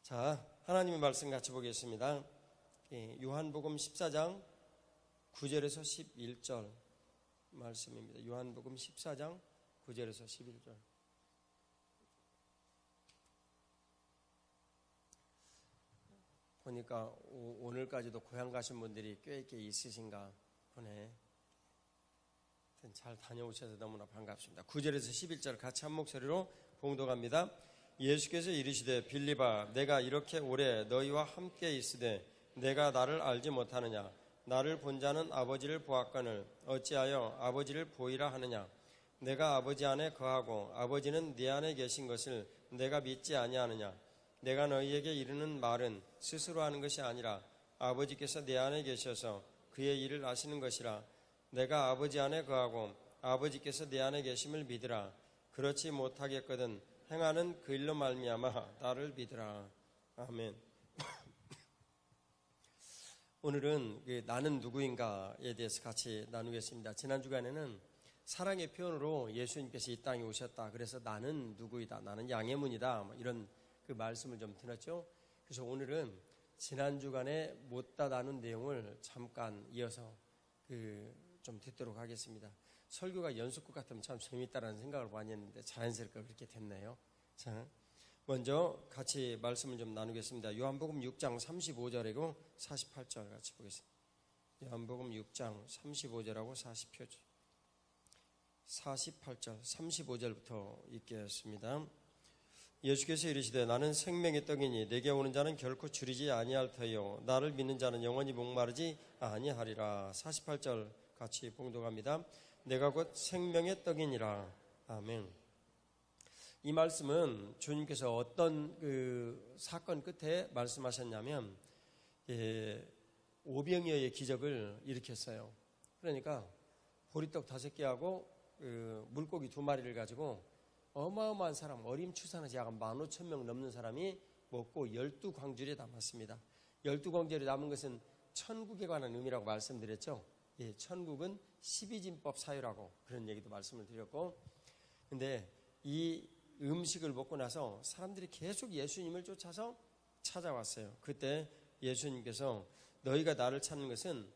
자, 하나님의 말씀 같이 보겠습니다. 요한복음 14장 9절에서 11절 말씀입니다. 요한복음 14장 9절에서 11절. 보니까 오늘까지도 고향 가신 분들이 꽤 있으신가 보네. 잘 다녀오셔서 너무나 반갑습니다. 9절에서 11절 같이 한 목소리로 봉독합니다. 예수께서 이르시되 빌립아 내가 이렇게 오래 너희와 함께 있으되 내가 나를 알지 못하느냐. 나를 본 자는 아버지를 보았거늘 어찌하여 아버지를 보이라 하느냐. 내가 아버지 안에 거하고 아버지는 네 안에 계신 것을 내가 믿지 아니하느냐. 내가 너희에게 이르는 말은 스스로 하는 것이 아니라 아버지께서 내 안에 계셔서 그의 일을 아시는 것이라. 내가 아버지 안에 거하고 아버지께서 내 안에 계심을 믿으라. 그렇지 못하겠거든 행하는 그 일로 말미암아 나를 믿으라. 아멘. 오늘은 나는 누구인가에 대해서 같이 나누겠습니다. 지난 주간에는 사랑의 표현으로 예수님께서 이 땅에 오셨다. 그래서 나는 누구이다. 나는 양의 문이다. 이런 그 말씀을 좀 드렸죠. 그래서 오늘은 지난 주간에 못다 나눈 내용을 잠깐 이어서 좀 듣도록 하겠습니다. 설교가 연속극 같으면 참 재밌다라는 생각을 많이 했는데 자연스럽게 그렇게 됐네요. 자, 먼저 같이 말씀을 좀 나누겠습니다. 요한복음 6장 35절이고 48절 같이 보겠습니다. 요한복음 6장 35절하고 48절 35절부터 읽겠습니다. 예수께서 이르시되 나는 생명의 떡이니 내게 오는 자는 결코 줄이지 아니할 터요 나를 믿는 자는 영원히 목마르지 아니하리라. 48절 같이 봉독합니다. 내가 곧 생명의 떡이니라. 아멘. 이 말씀은 주님께서 어떤 사건 끝에 말씀하셨냐면 오병이어의 기적을 일으켰어요. 그러니까 보리떡 5개하고 물고기 2마리를 가지고 어마어마한 사람, 어림추산해서 약 15,000명 넘는 사람이 먹고 12광줄에 남았습니다. 12광줄에 남은 것은 천국에 관한 의미라고 말씀드렸죠. 예, 천국은 12진법 사유라고 그런 얘기도 말씀을 드렸고, 근데 이 음식을 먹고 나서 사람들이 계속 예수님을 쫓아서 찾아왔어요. 그때 예수님께서 너희가 나를 찾는 것은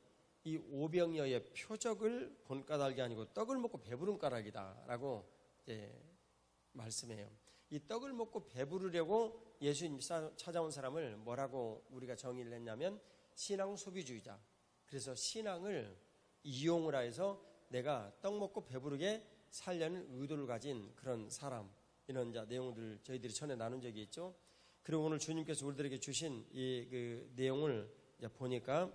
이 오병이어의 표적을 본 까닭이 아니고 떡을 먹고 배부른 까닭이다 라고 말씀해요. 이 떡을 먹고 배부르려고 예수님 찾아온 사람을 뭐라고 우리가 정의를 했냐면 신앙 소비주의자. 그래서 신앙을 이용을 해서 내가 떡 먹고 배부르게 살려는 의도를 가진 그런 사람, 이런 내용들 저희들이 전에 나눈 적이 있죠. 그리고 오늘 주님께서 우리들에게 주신 이 내용을 보니까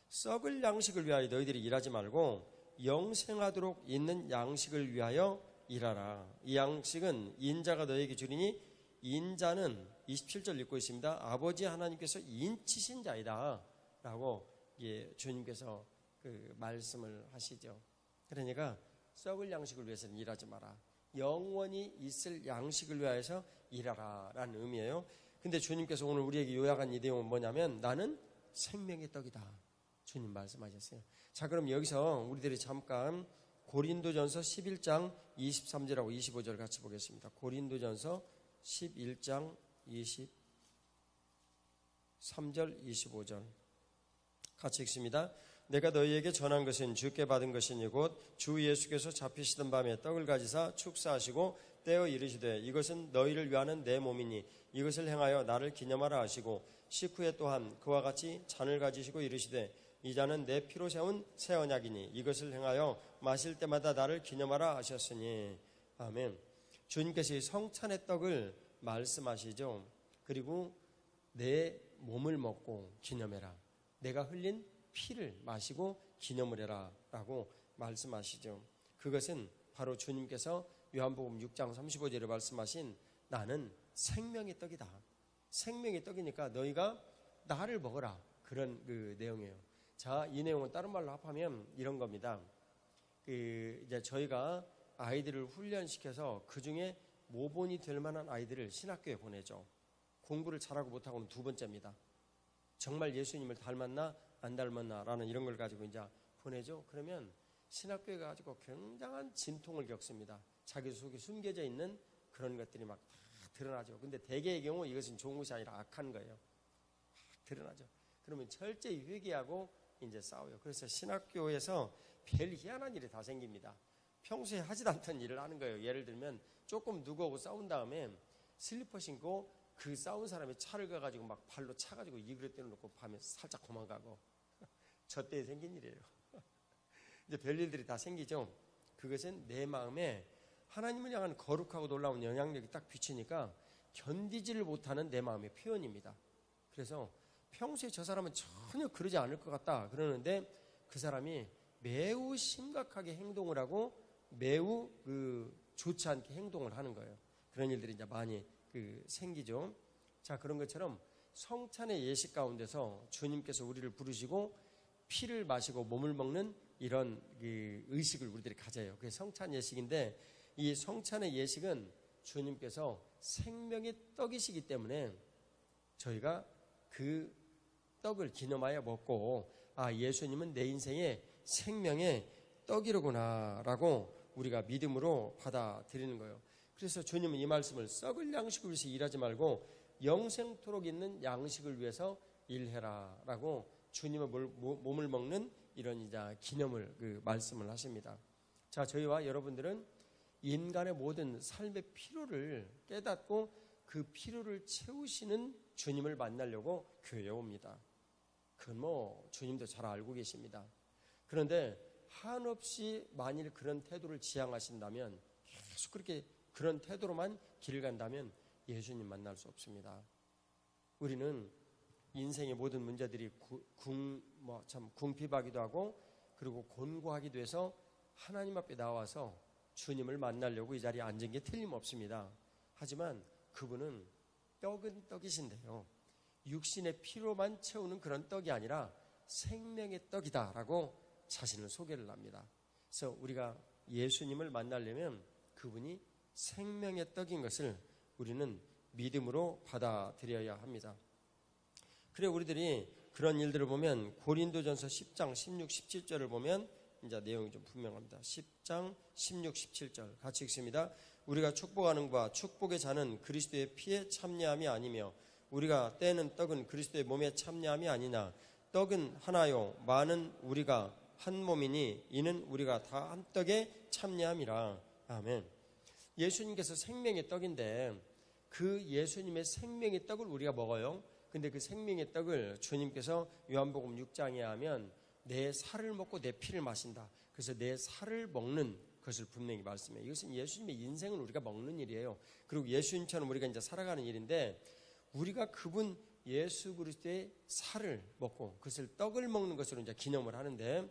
썩을 양식을 위하여 너희들이 일하지 말고 영생하도록 있는 양식을 위하여 일하라. 이 양식은 인자가 너에게 주리니 인자는 27절 읽고 있습니다. 아버지 하나님께서 인치신 자이다 라고 주님께서 말씀을 하시죠. 그러니까 썩을 양식을 위해서는 일하지 마라. 영원히 있을 양식을 위하여서 일하라 라는 의미예요. 근데 주님께서 오늘 우리에게 요약한 이 내용은 뭐냐면 나는 생명의 떡이다. 주님 말씀하셨어요. 자, 그럼 여기서 우리들이 잠깐 고린도전서 11장 23절하고 25절 같이 보겠습니다. 고린도전서 11장 23절 25절 같이 읽습니다. 내가 너희에게 전한 것은 주께 받은 것이니 곧 주 예수께서 잡히시던 밤에 떡을 가지사 축사하시고 떼어 이르시되 이것은 너희를 위하는 내 몸이니 이것을 행하여 나를 기념하라 하시고 식후에 또한 그와 같이 잔을 가지시고 이르시되 이 잔은 내 피로 세운 새 언약이니 이것을 행하여 마실 때마다 나를 기념하라 하셨으니. 아멘. 주님께서 이 성찬의 떡을 말씀하시죠. 그리고 내 몸을 먹고 기념해라. 내가 흘린 피를 마시고 기념을 해라 라고 말씀하시죠. 그것은 바로 주님께서 요한복음 6장 35절에 말씀하신 나는 생명의 떡이다. 생명의 떡이니까 너희가 나를 먹어라. 그런 내용이에요. 자, 이 내용은 다른 말로 합하면 이런 겁니다. 이제 저희가 아이들을 훈련시켜서 그 중에 모본이 될 만한 아이들을 신학교에 보내죠. 공부를 잘하고 못하고는 2번째입니다. 정말 예수님을 닮았나 안 닮았나 라는 이런 걸 가지고 이제 보내죠. 그러면 신학교에 가지고 굉장한 진통을 겪습니다. 자기 속에 숨겨져 있는 그런 것들이 막 다 드러나죠. 근데 대개의 경우 이것은 좋은 것이 아니라 악한 거예요. 드러나죠. 그러면 철저히 회개하고 이제 싸워요. 그래서 신학교에서 별 희한한 일이 다 생깁니다. 평소에 하지도 않던 일을 하는 거예요. 예를 들면 조금 누구하고 싸운 다음에 슬리퍼 신고 그 싸운 사람이 차를 가가지고 막 발로 차가지고 이글에 떼어놓고 밤에 살짝 도망가고 저 때에 생긴 일이에요. 이제 별일들이 다 생기죠. 그것은 내 마음에 하나님을 향한 거룩하고 놀라운 영향력이 딱 비치니까 견디지를 못하는 내 마음의 표현입니다. 그래서 평소에 저 사람은 전혀 그러지 않을 것 같다 그러는데 그 사람이 매우 심각하게 행동을 하고 매우 좋지 않게 행동을 하는 거예요. 그런 일들이 이제 많이 생기죠. 자, 그런 것처럼 성찬의 예식 가운데서 주님께서 우리를 부르시고 피를 마시고 몸을 먹는 이런 의식을 우리들이 가져요. 그게 성찬 예식인데 이 성찬의 예식은 주님께서 생명의 떡이시기 때문에 저희가 그 떡을 기념하여 먹고 예수님은 내 인생의 생명의 떡이로구나 라고 우리가 믿음으로 받아들이는 거예요. 그래서 주님은 이 말씀을 썩을 양식을 위해서 일하지 말고 영생토록 있는 양식을 위해서 일해라 라고 주님의 몸을 먹는 이런 이제 기념을 말씀을 하십니다. 자, 저희와 여러분들은 인간의 모든 삶의 필요를 깨닫고 그 필요를 채우시는 주님을 만나려고 교회에 옵니다. 그건 주님도 잘 알고 계십니다. 그런데 한없이 만일 그런 태도를 지향하신다면 계속 그렇게 그런 태도로만 길을 간다면 예수님 만날 수 없습니다. 우리는 인생의 모든 문제들이 궁핍하기도 하고 그리고 곤고하기도 해서 하나님 앞에 나와서 주님을 만나려고 이 자리에 앉은 게 틀림없습니다. 하지만 그분은 떡은 떡이신데요. 육신의 피로만 채우는 그런 떡이 아니라 생명의 떡이다라고 자신을 소개를 합니다. 그래서 우리가 예수님을 만나려면 그분이 생명의 떡인 것을 우리는 믿음으로 받아들여야 합니다. 그래 우리들이 그런 일들을 보면 고린도전서 10장 16, 17절을 보면 이제 내용이 좀 분명합니다. 10장 16, 17절 같이 읽습니다. 우리가 축복하는 바 축복의 잔은 그리스도의 피에 참여함이 아니며 우리가 떼는 떡은 그리스도의 몸에 참여함이 아니나 떡은 하나요 많은 우리가 한 몸이니 이는 우리가 다 한 떡에 참여함이라. 아멘. 예수님께서 생명의 떡인데 그 예수님의 생명의 떡을 우리가 먹어요. 근데 그 생명의 떡을 주님께서 요한복음 6장에 하면 내 살을 먹고 내 피를 마신다. 그래서 내 살을 먹는 것을 분명히 말씀해요. 이것은 예수님의 인생을 우리가 먹는 일이에요. 그리고 예수님처럼 우리가 이제 살아가는 일인데 우리가 그분 예수 그리스도의 살을 먹고 그것을 떡을 먹는 것으로 이제 기념을 하는데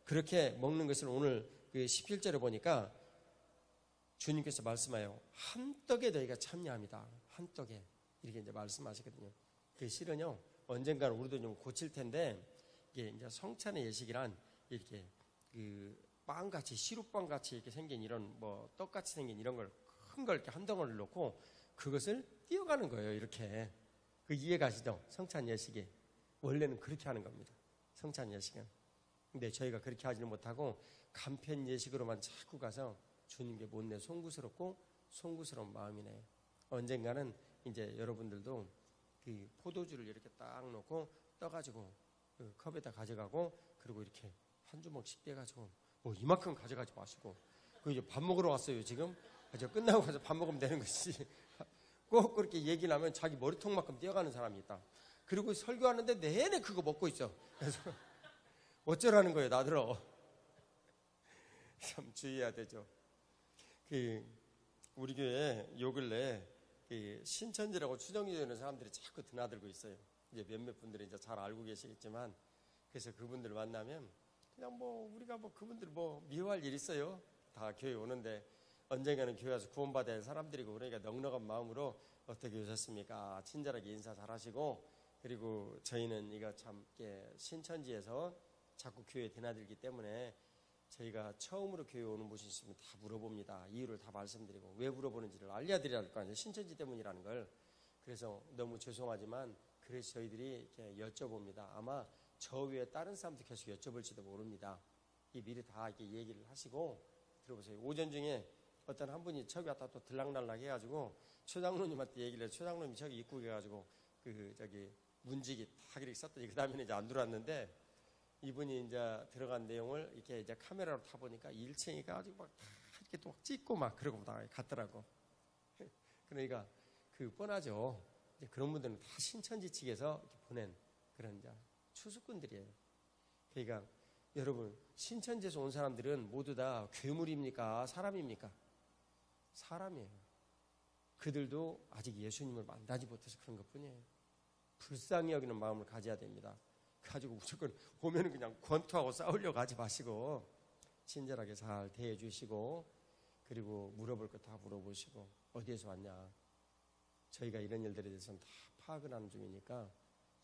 그렇게 먹는 것을 오늘 그 17절에 보니까 주님께서 말씀하여 한 떡에 너희가 참여합니다. 한 떡에 이렇게 이제 말씀하시거든요. 그 실은요 언젠가는 우리도 좀 고칠 텐데 이게 이제 성찬의 예식이란 이렇게 그 빵같이 시루빵같이 이렇게 생긴 이런 떡같이 생긴 이런 걸 큰 걸 이렇게 한 덩어리를 놓고 그것을 띄어가는 거예요. 이렇게 그 이해 가시죠? 성찬 예식이 원래는 그렇게 하는 겁니다. 성찬 예식은. 근데 저희가 그렇게 하지는 못하고 간편 예식으로만 자꾸 가서 주님께 못내 송구스럽고 송구스러운 마음이네요. 언젠가는 이제 여러분들도 그 포도주를 이렇게 딱 놓고 떠가지고 그 컵에다 가져가고 그리고 이렇게 한 주먹씩 떼가지고 이만큼 가져가지 마시고 그 이제 밥 먹으러 왔어요 지금. 저 끝나고 가서 밥 먹으면 되는 것이지. 꼭 그렇게 얘기를 하면 자기 머리통만큼 떼어가는 사람이 있다. 그리고 설교하는데 내내 그거 먹고 있어. 그래서 어쩌라는 거예요 나들어. 참 주의해야 되죠. 우리 교회에 요 근래 신천지라고 추정이 되는 사람들이 자꾸 드나들고 있어요. 이제 몇몇 분들이 이제 잘 알고 계시겠지만 그래서 그분들 만나면 그냥 우리가 그분들 미워할 일 있어요. 다 교회 오는데 언젠가는 교회 와서 구원받아야 할 사람들이고 그러니까 넉넉한 마음으로 어떻게 오셨습니까? 친절하게 인사 잘하시고 그리고 저희는 이거 참 신천지에서 자꾸 교회에 드나들기 때문에 저희가 처음으로 교회 오는 분이 있으면 다 물어봅니다. 이유를 다 말씀드리고 왜 물어보는지를 알려드려야 할 거 아니에요. 신천지 때문이라는 걸. 그래서 너무 죄송하지만 그래서 저희들이 이렇게 여쭤봅니다. 아마 저 외에 다른 사람도 계속 여쭤볼지도 모릅니다. 미리 다 이렇게 얘기를 하시고 들어보세요. 오전 중에 어떤 한 분이 저기 왔다 또 들락날락 해가지고 초장로님한테 얘기를 해요. 초장로님이 저기 입구에 가지고 문지기 딱 이렇게 썼더니 그 다음에는 이제 안 들어왔는데, 이분이 이제 들어간 내용을 이렇게 이제 카메라로 타보니까 1층이 가지고 막 다 이렇게 또 찍고 막 그러고 다 갔더라고. 그러니까 뻔하죠. 이제 그런 분들은 다 신천지 측에서 이렇게 보낸 그런 이제 추수꾼들이에요. 그러니까 여러분, 신천지에서 온 사람들은 모두 다 괴물입니까? 사람입니까? 사람이에요. 그들도 아직 예수님을 만나지 못해서 그런 것 뿐이에요. 불쌍히 여기는 마음을 가져야 됩니다. 가지고 무조건 오면은 그냥 권투하고 싸우려고 하지 마시고 친절하게 잘 대해주시고, 그리고 물어볼 거 다 물어보시고, 어디에서 왔냐, 저희가 이런 일들에 대해서는 다 파악을 하는 중이니까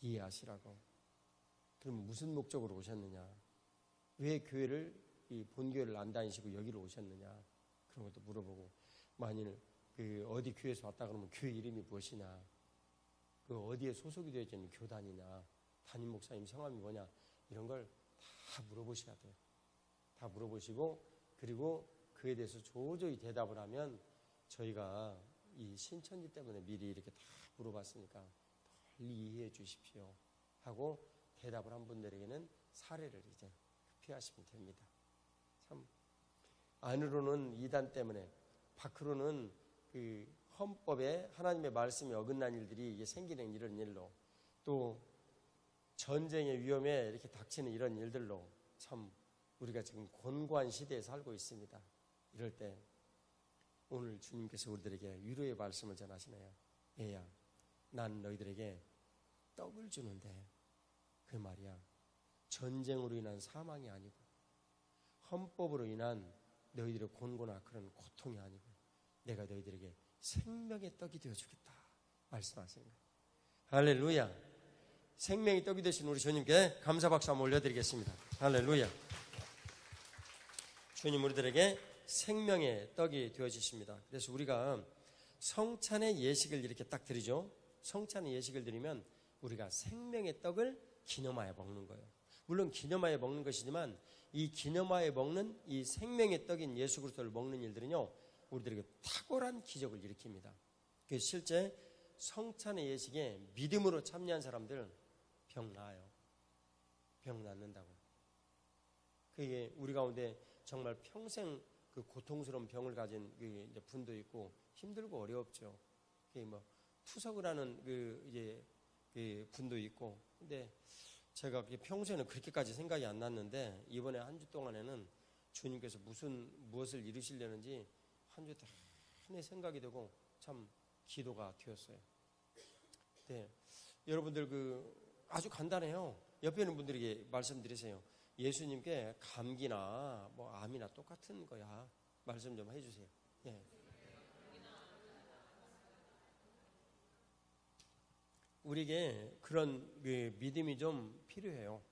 이해하시라고. 그럼 무슨 목적으로 오셨느냐, 왜 교회를, 이 본교회를 안 다니시고 여기로 오셨느냐, 그런 것도 물어보고, 만일 어디 교회에서 왔다 그러면 교회 이름이 무엇이냐, 어디에 소속이 되어 있는 교단이냐, 담임 목사님 성함이 뭐냐, 이런 걸 다 물어보셔야 돼요. 다 물어보시고, 그리고 그에 대해서 조조히 대답을 하면 저희가 이 신천지 때문에 미리 이렇게 다 물어봤으니까 널리 이해해 주십시오 하고 대답을 한 분들에게는 사례를 이제 피하시면 됩니다. 참, 안으로는 이단 때문에, 밖으로는 헌법에 하나님의 말씀이 어긋난 일들이 이게 생기는 이런 일로, 또 전쟁의 위험에 이렇게 닥치는 이런 일들로, 참 우리가 지금 곤고한 시대에 살고 있습니다. 이럴 때 오늘 주님께서 우리들에게 위로의 말씀을 전하시네요. 얘야, 난 너희들에게 떡을 주는데 그 말이야, 전쟁으로 인한 사망이 아니고 헌법으로 인한 너희들의 곤고나 그런 고통이 아니고 내가 너희들에게 생명의 떡이 되어주겠다 말씀하시는 거예요. 할렐루야. 생명의 떡이 되신 우리 주님께 감사 박수 한번 올려드리겠습니다. 할렐루야. 주님 우리들에게 생명의 떡이 되어주십니다. 그래서 우리가 성찬의 예식을 이렇게 딱 드리죠. 성찬의 예식을 드리면 우리가 생명의 떡을 기념하여 먹는 거예요. 물론 기념하여 먹는 것이지만 이 기념하여 먹는 이 생명의 떡인 예수 그리스도를 먹는 일들은요, 우리들에게 탁월한 기적을 일으킵니다. 그래서 실제 성찬의 예식에 믿음으로 참여한 사람들 병 나아요. 병 낫는다고. 그게 우리 가운데 정말 평생 그 고통스러운 병을 가진 이제 분도 있고 힘들고 어렵죠. 그게 뭐 투석을 하는 그 분도 있고. 근데 제가 평소에는 그렇게까지 생각이 안 났는데 이번에 한 주 동안에는 주님께서 무엇을 이루시려는지 한 주 내내 생각이 되고 참 기도가 되었어요. 네, 여러분들 아주 간단해요. 옆에 있는 분들에게 말씀드리세요. 예수님께 감기나 뭐 암이나 똑같은 거야. 말씀 좀 해주세요. 예. 우리에게 그런 믿음이 좀 필요해요.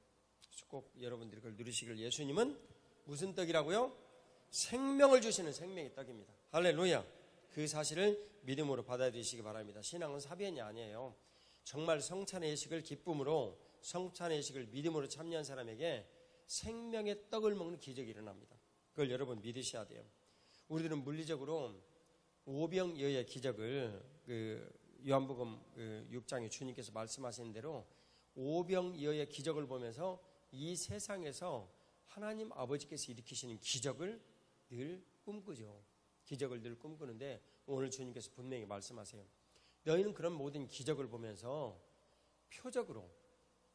꼭 여러분들이 그걸 누리시길. 예수님은 무슨 떡이라고요? 생명을 주시는 생명의 떡입니다. 할렐루야. 그 사실을 믿음으로 받아들이시기 바랍니다. 신앙은 사변이 아니에요. 정말 성찬의 예식을 기쁨으로, 성찬의 예식을 믿음으로 참여한 사람에게 생명의 떡을 먹는 기적이 일어납니다. 그걸 여러분 믿으셔야 돼요. 우리들은 물리적으로 오병이어의 기적을 요한복음 6장에 주님께서 말씀하신 대로 오병이어의 기적을 보면서 이 세상에서 하나님 아버지께서 일으키시는 기적을 늘 꿈꾸죠. 기적을 늘 꿈꾸는데 오늘 주님께서 분명히 말씀하세요. 너희는 그런 모든 기적을 보면서 표적으로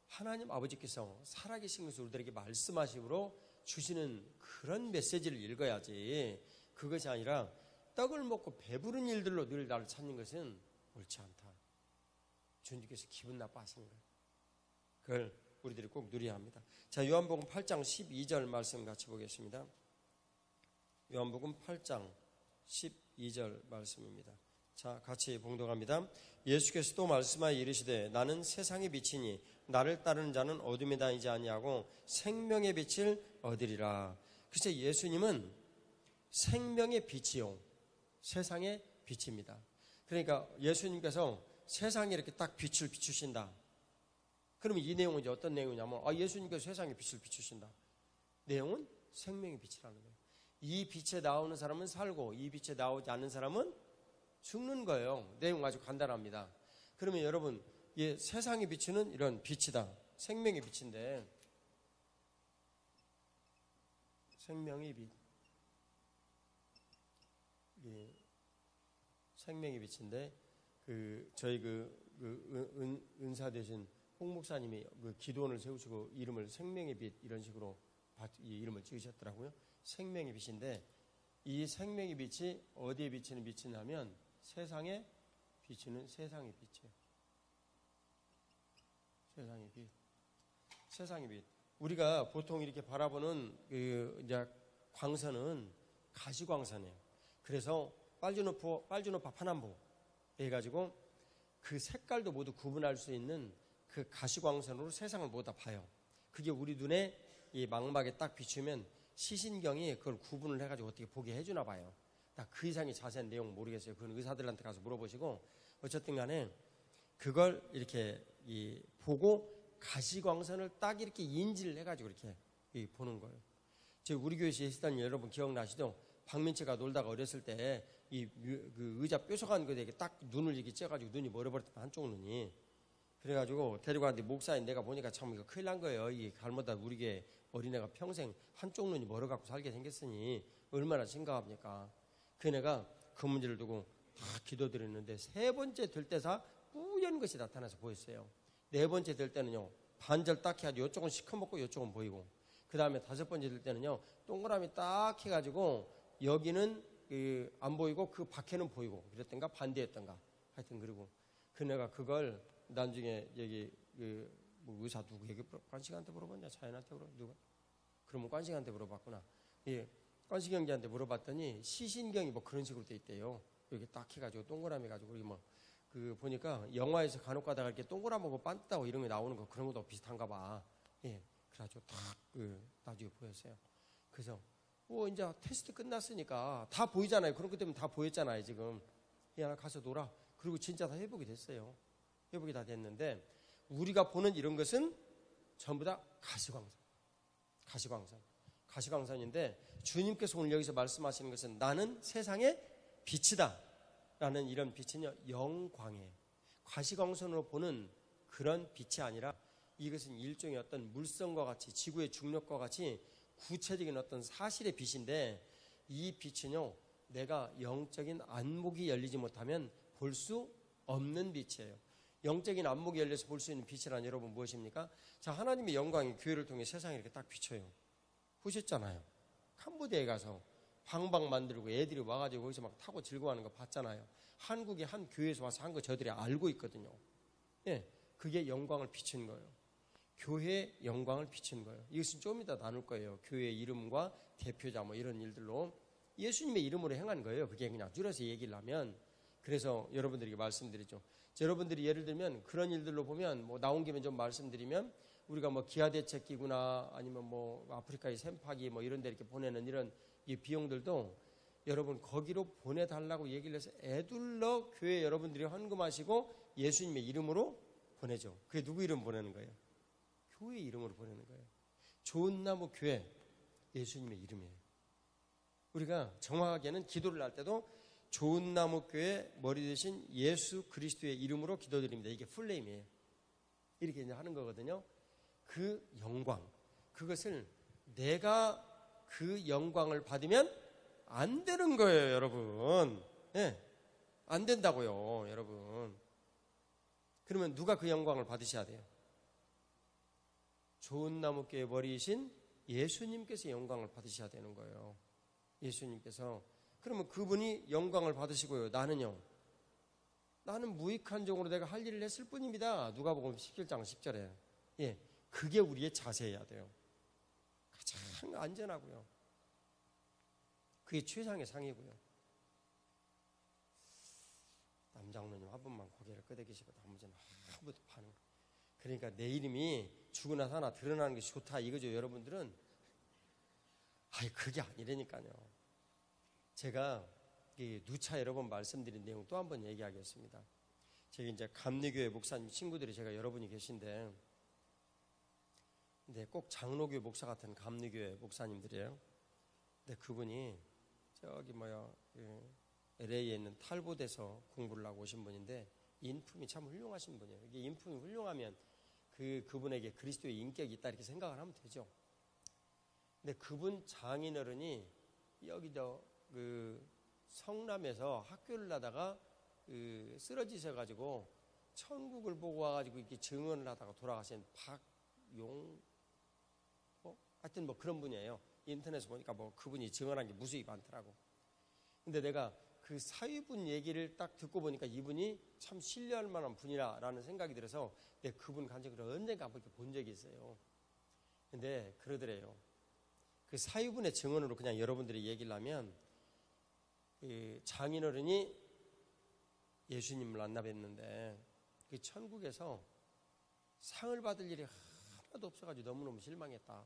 하나님 아버지께서 살아계신 것을 우리들에게 말씀하시므로 주시는 그런 메시지를 읽어야지, 그것이 아니라 떡을 먹고 배부른 일들로 늘 나를 찾는 것은 옳지 않다. 주님께서 기분 나빠하시는 거예요. 그걸 우리들이 꼭 누려야 합니다. 자, 요한복음 8장 12절 말씀 같이 보겠습니다. 요한복음 8장 12절 말씀입니다. 자, 같이 봉독합니다. 예수께서 또 말씀하여 이르시되 나는 세상의 빛이니 나를 따르는 자는 어둠에 다니지 아니하고 생명의 빛을 얻으리라. 그래서 예수님은 생명의 빛이요, 세상의 빛입니다. 그러니까 예수님께서 세상에 이렇게 딱 빛을 비추신다. 그러면 이 내용은 이제 어떤 내용이냐면, 예수님께서 세상에 빛을 비추신다. 내용은 생명의 빛이라는 거예요. 이 빛에 나오는 사람은 살고 이 빛에 나오지 않는 사람은 죽는 거예요. 내용 아주 간단합니다. 그러면 여러분, 세상에 비추는 이런 빛이다. 생명의 빛인데, 생명의 빛. 생명의 빛인데, 저희 은사 되신 홍 목사님이 기도원을 세우시고 이름을 생명의 빛 이런 식으로 이 이름을 지으셨더라고요. 생명의 빛인데, 이 생명의 빛이 어디에 비치는 빛이냐면 세상에 비치는 세상의 빛이에요. 세상의 빛. 세상의 빛. 우리가 보통 이렇게 바라보는 이제 광선은 가시광선이에요. 그래서 빨주노파 파남보 해가지고 그 색깔도 모두 구분할 수 있는 그 가시광선으로 세상을 모두 다 봐요. 그게 우리 눈에 이 망막에 딱 비추면 시신경이 그걸 구분을 해가지고 어떻게 보게 해주나 봐요. 딱 그 이상의 자세한 내용 모르겠어요. 그건 의사들한테 가서 물어보시고, 어쨌든 간에 그걸 이렇게 보고 가시광선을 딱 이렇게 인지를 해가지고 이렇게 보는 거예요. 우리 교회에서 했던 여러분 기억나시죠? 박민채가 놀다가 어렸을 때 그 의자 뾰족한 거에 딱 눈을 이렇게 쪄가지고 눈이 멀어버렸던 한쪽 눈이. 그래가지고 데리고 왔는데 목사님 내가 보니까 참 이거 큰일 난 거예요. 이게 잘못하다 우리 교회 어린애가 평생 한쪽 눈이 멀어갖고 살게 생겼으니 얼마나 심각합니까? 그 애가 그 문제를 두고 다 기도드렸는데 세 번째 될 때사 뿌연 것이 나타나서 보였어요. 네 번째 될 때는요, 반절 딱 해가지고 이쪽은 시커멓고 이쪽은 보이고, 그 다음에 다섯 번째 될 때는요, 동그라미 딱 해가지고 여기는 안 보이고 그 밖에는 보이고, 그랬던가 반대였던가 하여튼. 그리고 그네가 그걸 나중에 여기 뭐 의사 누구에게 관식한테 물어봤냐, 자연한테 누가? 그러면 관식한테 물어봤구나. 관식 형제한테 물어봤더니 시신경이 뭐 그런 식으로 돼 있대요. 여기 딱 해가지고 동그라미 가지고 우리 보니까 영화에서 간혹 가다가 이렇게 동그라미고 반다고 이런 게 나오는 거 그런 것도 비슷한가 봐. 그래가지고 딱 나중에 보였어요. 그래서 이제 테스트 끝났으니까 다 보이잖아요. 그런 것 때문에 다 보였잖아요. 지금 가서 놀아. 그리고 진짜 다 회복이 됐어요. 회복이 다 됐는데, 우리가 보는 이런 것은 전부 다 가시광선인데 주님께서 오늘 여기서 말씀하시는 것은 나는 세상의 빛이다 라는 이런 빛은요, 영광이에요. 가시광선으로 보는 그런 빛이 아니라 이것은 일종의 어떤 물성과 같이, 지구의 중력과 같이 구체적인 어떤 사실의 빛인데, 이 빛은요, 내가 영적인 안목이 열리지 못하면 볼 수 없는 빛이에요. 영적인 안목이 열려서 볼 수 있는 빛이란 여러분 무엇입니까? 자, 하나님의 영광이 교회를 통해 세상에 이렇게 딱 비쳐요. 보셨잖아요. 캄보디아에 가서 방방 만들고 애들이 와가지고 거기서 막 타고 즐거워하는 거 봤잖아요. 한국의 한 교회에서 와서 한 거 저들이 알고 있거든요. 그게 영광을 비추는 거예요. 교회의 영광을 비추는 거예요. 이것은 좀 이따 나눌 거예요. 교회의 이름과 대표자 뭐 이런 일들로 예수님의 이름으로 행한 거예요. 그게 그냥 줄여서 얘기를 하면. 그래서 여러분들에게 말씀드리죠. 여러분들이 예를 들면 그런 일들로 보면 뭐 나온 김에 좀 말씀드리면, 우리가 뭐 기아대책기구나 아니면 뭐 아프리카의 샘파기 뭐 이런 데 이렇게 보내는 이런 이 비용들도 여러분 거기로 보내달라고 얘기를 해서 애둘러 교회 여러분들이 헌금하시고 예수님의 이름으로 보내죠. 그게 누구 이름 보내는 거예요? 교회 이름으로 보내는 거예요. 좋은 나무 교회, 예수님의 이름이에요. 우리가 정확하게는 기도를 할 때도 좋은 나무 교회 머리 대신 예수 그리스도의 이름으로 기도드립니다. 이게 풀네임이에요. 이렇게 이제 하는 거거든요. 그 영광, 그것을 내가 그 영광을 받으면 안 되는 거예요, 여러분. 안 된다고요, 여러분. 그러면 누가 그 영광을 받으셔야 돼요? 좋은 나무교회 머리이신 예수님께서 영광을 받으셔야 되는 거예요. 예수님께서. 그러면 그분이 영광을 받으시고요. 나는요? 나는 무익한 종으로 내가 할 일을 했을 뿐입니다. 누가복음 17장 10절에. 그게 우리의 자세여야 돼요. 가장 안전하고요. 그게 최상의 상이고요. 남장로님 한 분만 고개를 끄덕이시고 나머지는 아무도 파는 거예요. 그러니까 내 이름이 죽으나 사나 드러나는 게 좋다 이거죠. 여러분들은 그게 아니라니까요. 제가 누차 여러 번 말씀드린 내용 또 한 번 얘기하겠습니다. 제가 이제 감리교회 목사님 친구들이 제가 여러분이 계신데, 근데 꼭 장로교회 목사 같은 감리교회 목사님들이에요. 근데 그분이 저기 LA에 있는 탈봇에서 공부를 하고 오신 분인데 인품이 참 훌륭하신 분이에요. 이게 인품이 훌륭하면 그분에게 그리스도의 인격이 있다 이렇게 생각을 하면 되죠. 근데 그분 장인어른이 여기 성남에서 학교를 하다가 쓰러지셔 가지고 천국을 보고 와가지고 이렇게 증언을 하다가 돌아가신 하여튼 그런 분이에요. 인터넷에 보니까 그분이 증언한 게 무수히 많더라고. 근데 내가 그 사위분 얘기를 딱 듣고 보니까 이분이 참 신뢰할 만한 분이라는 생각이 들어서 내가 그분 간증을 언젠가 한번 본 적이 있어요. 근데 그러더래요. 그 사위분의 증언으로 그냥 여러분들이 얘기를 하면 장인어른이 예수님을 만나 뵀는데 그 천국에서 상을 받을 일이 하나도 없어가지고 너무너무 실망했다.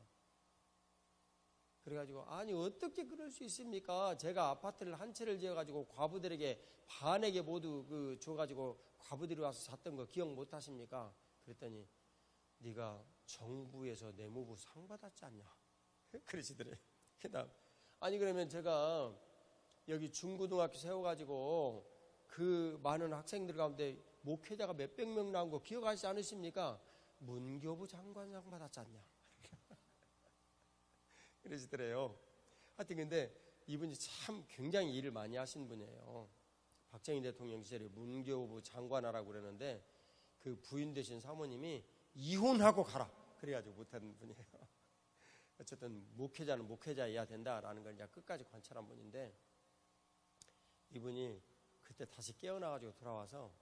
그래가지고 아니 어떻게 그럴 수 있습니까? 제가 아파트를 한 채를 지어가지고 과부들에게 반에게 모두 줘가지고 과부들이 와서 샀던 거 기억 못 하십니까? 그랬더니 네가 정부에서 내무부 상 받았지 않냐? 그러시더래요. 그다음 아니 그러면 제가 여기 중고등학교 세워가지고 그 많은 학생들 가운데 목회자가 몇백 명 나온 거 기억하시지 않으십니까? 문교부 장관상 받았지 않냐? 그러시더래요. 하여튼 근데 이분이 참 굉장히 일을 많이 하신 분이에요. 박정희 대통령 시절에 문교부 장관하라고 그러는데 그 부인 되신 사모님이 이혼하고 가라 그래가지고 못하는 분이에요. 어쨌든 목회자는 목회자여야 된다라는 걸 이제 끝까지 관찰한 분인데 이분이 그때 다시 깨어나가지고 돌아와서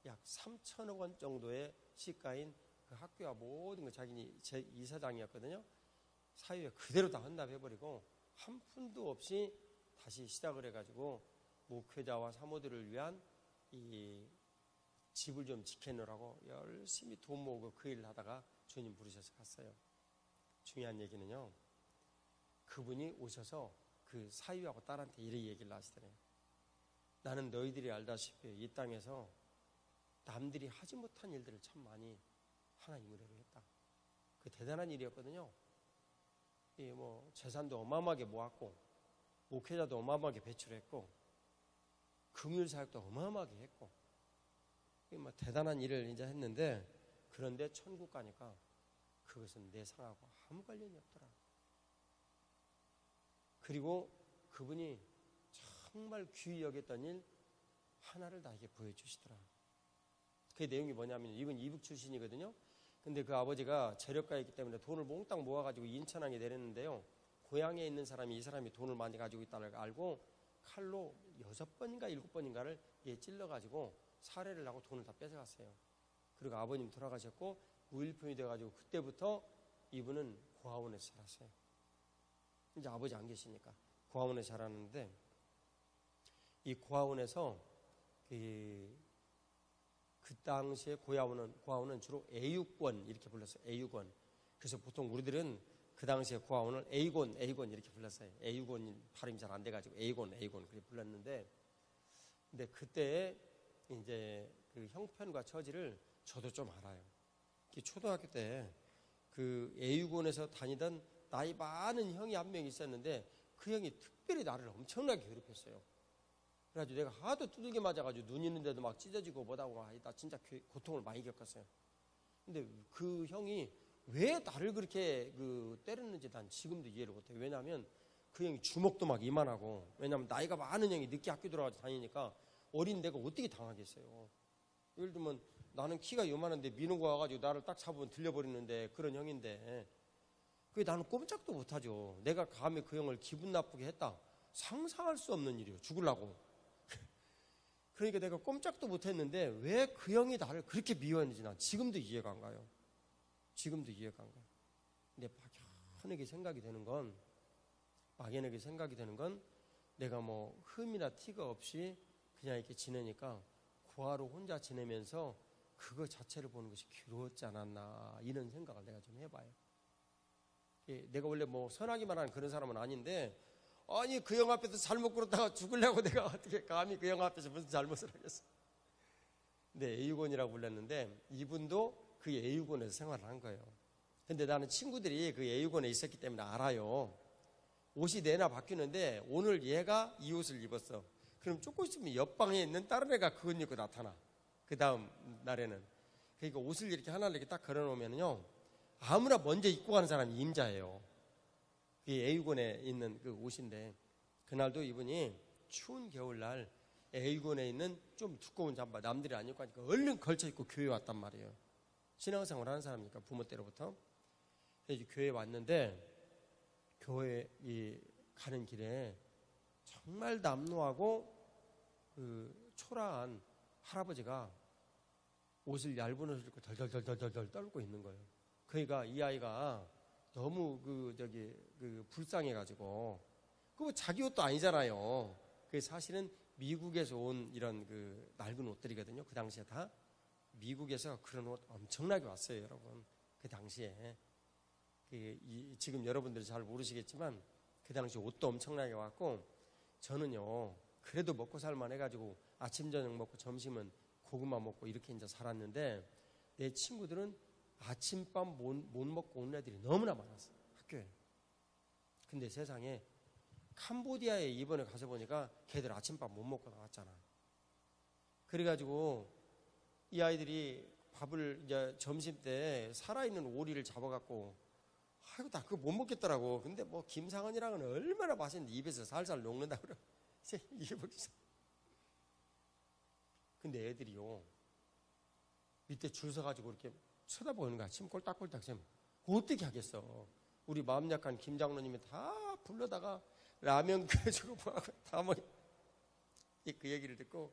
약 3천억 원 정도의 시가인 그 학교와 모든 거 자기는 제 이사장이었거든요. 사유에 그대로 다 헌납해버리고 한 푼도 없이 다시 시작을 해가지고 목회자와 사모들을 위한 이 집을 좀 지켜놓으라고 열심히 돈 모으고 그 일을 하다가 주님 부르셔서 갔어요. 중요한 얘기는요. 그분이 오셔서 그 사유하고 딸한테 이렇게 얘기를 하시더래요. 나는 너희들이 알다시피 이 땅에서 남들이 하지 못한 일들을 참 많이 하나님으로 했다. 그 대단한 일이었거든요. 재산도 어마어마하게 모았고 목회자도 어마어마하게 배출했고 금융사역도 어마어마하게 했고 대단한 일을 이제 했는데 그런데 천국 가니까 그것은 내 상하고 아무 관련이 없더라. 그리고 그분이 정말 귀히 여겼던 일 하나를 나에게 보여주시더라. 그 내용이 뭐냐면 이분 이북 출신이거든요. 근데 그 아버지가 재력가였기 때문에 돈을 몽땅 모아가지고 인천항에 내렸는데요. 고향에 있는 사람이 이 사람이 돈을 많이 가지고 있다는 걸 알고 칼로 6번인가 7번인가를 찔러가지고 살해를 하고 돈을 다 뺏어갔어요. 그리고 아버님 돌아가셨고 무일푼이 돼가지고 그때부터 이분은 고아원에서 살았어요. 이제 아버지 안 계시니까 고아원에서 살았는데 이 고아원에서 그 당시에 고아원은 주로 애육원 이렇게 불렀어요. 애육원. 그래서 보통 우리들은 그 당시에 고아원을 A곤 이렇게 불렀어요. 애육원 발음이 잘 안 돼가지고 A곤 그렇게 불렀는데, 근데 그때 이제 그 형편과 처지를 저도 좀 알아요. 초등학교 때 그 애육원에서 다니던 나이 많은 형이 한 명 있었는데 그 형이 특별히 나를 엄청나게 괴롭혔어요. 그래가지고 내가 하도 두들겨 맞아가지고 눈 있는데도 막 찢어지고 뭐다고 나 진짜 고통을 많이 겪었어요. 근데 그 형이 왜 나를 그렇게 때렸는지 난 지금도 이해를 못해요. 왜냐하면 그 형이 주먹도 막 이만하고, 왜냐하면 나이가 많은 형이 늦게 학교 들어가서 다니니까 어린 내가 어떻게 당하겠어요. 예를 들면 나는 키가 요만한데 민호가 와가지고 나를 딱 잡으면 들려버리는데 그런 형인데 그게 나는 꼼짝도 못하죠. 내가 감히 그 형을 기분 나쁘게 했다. 상상할 수 없는 일이에요. 죽으려고. 그러니까 내가 꼼짝도 못했는데 왜 그 형이 나를 그렇게 미워했는지 난 지금도 이해가 안 가요. 지금도 이해가 안 가요. 근데 막연하게 생각이 되는 건 내가 뭐 흠이나 티가 없이 그냥 이렇게 지내니까 고아로 혼자 지내면서 그거 자체를 보는 것이 괴로웠지 않았나 이런 생각을 내가 좀 해봐요. 내가 원래 뭐 선하기만 하는 그런 사람은 아닌데 아니 그 형 앞에서 잘못 그렇다가 죽으려고 내가 어떻게 감히 그 형 앞에서 무슨 잘못을 하겠어. 근데 애육원이라고 불렀는데 이분도 그 애육원에서 생활을 한 거예요. 근데 나는 친구들이 그 애육원에 있었기 때문에 알아요. 옷이 내나 바뀌는데 오늘 얘가 이 옷을 입었어. 그럼 조금 있으면 옆방에 있는 다른 애가 그것 입고 나타나. 그 다음 날에는. 그러니까 옷을 이렇게 하나를 이렇게 딱 걸어놓으면요, 아무나 먼저 입고 가는 사람이 임자예요. 그게 A군에 있는 그 옷인데, 그날도 이분이 추운 겨울날 A군에 있는 좀 두꺼운 잠바, 남들이 안 입고 하니까 얼른 걸쳐 입고 교회 왔단 말이에요. 신앙생활 하는 사람이니까, 부모 때로부터. 이제 교회에 왔는데, 교회 가는 길에 정말 남노하고 그 초라한 할아버지가 옷을 얇은 옷을 입고 덜덜덜덜덜 떨고 있는 거예요. 그러니까 이 아이가 너무 불쌍해가지고, 그거 자기 옷도 아니잖아요. 그게 사실은 미국에서 온 이런 그 낡은 옷들이거든요. 그 당시에 다 미국에서 그런 옷 엄청나게 왔어요, 여러분. 그 당시에 지금 여러분들이 잘 모르시겠지만 그 당시 옷도 엄청나게 왔고, 저는요 그래도 먹고 살만 해가지고 아침 저녁 먹고 점심은 고구마 먹고 이렇게 이제 살았는데, 내 친구들은 아침밥 못 먹고 온 애들이 너무나 많았어요, 학교에. 근데 세상에 캄보디아에 이번에 가서 보니까 걔들 아침밥 못 먹고 나왔잖아. 그래가지고 이 아이들이 밥을 이제 점심 때 살아있는 오리를 잡아갖고, 아이고 나 그거 못 먹겠더라고. 근데 뭐 김상은이랑은 얼마나 맛있는데 입에서 살살 녹는다 그래. 이게 먹기. 근데 애들이요 밑에 줄 서가지고 이렇게 쳐다보는 거야. 침 꼴딱꼴딱 쌤. 어떻게 하겠어. 우리 마음 약한 김 장로님이 다 불러다가 라면 끓여주고 뭐하고 다 먹. 그 얘기를 듣고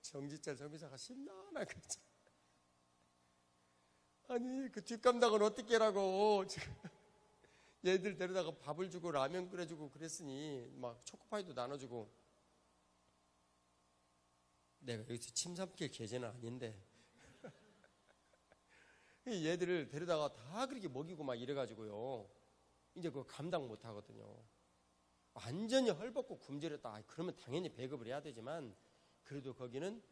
정지철 선교사가 심란하게 그랬죠. 아니 그 뒷감당은 어떻게 하라고. 지금 얘들 데려다가 밥을 주고 라면 끓여주고 그랬으니 막 초코파이도 나눠주고. 내가 여기서 침 삼킬 계제는 아닌데 얘들을 데려다가 다 그렇게 먹이고 막 이래가지고요, 이제 그거 감당 못 하거든요. 완전히 헐벗고 굶주렸다. 그러면 당연히 배급을 해야 되지만, 그래도 거기는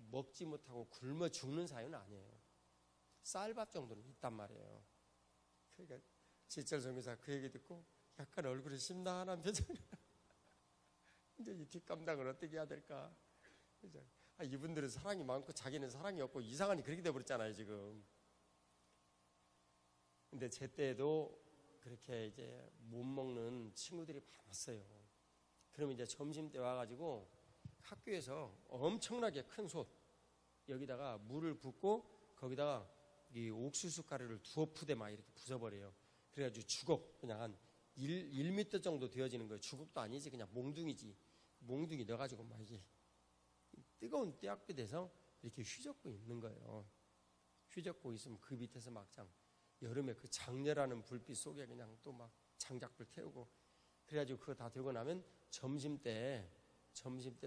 먹지 못하고 굶어 죽는 사유는 아니에요. 쌀밥 정도는 있단 말이에요. 그러니까 지철 선교사 그 얘기 듣고 약간 얼굴이 심란한 표정이 이제 이 뒷감당을 어떻게 해야 될까. 이분들은 사랑이 많고 자기는 사랑이 없고 이상하니 그렇게 돼버렸잖아요 지금. 근데 제 때에도 그렇게 이제 못 먹는 친구들이 많았어요. 그러면 이제 점심 때 와가지고 학교에서 엄청나게 큰 솥 여기다가 물을 붓고 거기다가 이 옥수수 가루를 두어 푸대 막 이렇게 부숴버려요. 그래가지고 주걱 그냥 한 1m 정도 되어지는 거예요. 주걱도 아니지 그냥 몽둥이지. 몽둥이 넣어가지고 막 이게 뜨거운 떼약볕에서 이렇게 휘젓고 있는 거예요. 휘젓고 있으면 그 밑에서 막장 여름에 그 장렬하는 불빛 속에 그냥 또 막 장작불 태우고, 그래가지고 그거 다 되고 나면 점심 때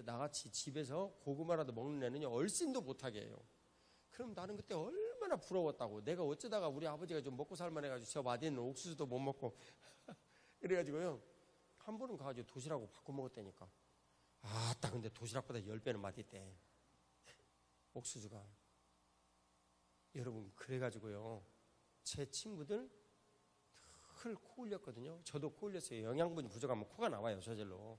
나같이 집에서 고구마라도 먹는 애는요 얼씬도 못하게 해요. 그럼 나는 그때 얼마나 부러웠다고. 내가 어쩌다가 우리 아버지가 좀 먹고 살만 해가지고 저 마디에 있는 옥수수도 못 먹고 그래가지고요 한 번은 가가지고 도시락하고 바꿔 먹었다니까. 아따 근데 도시락보다 10배는 맛있대 옥수수가. 여러분 그래가지고요 제 친구들 늘 코 흘렸거든요. 저도 코 흘렸어요. 영양분이 부족하면 코가 나와요 저절로.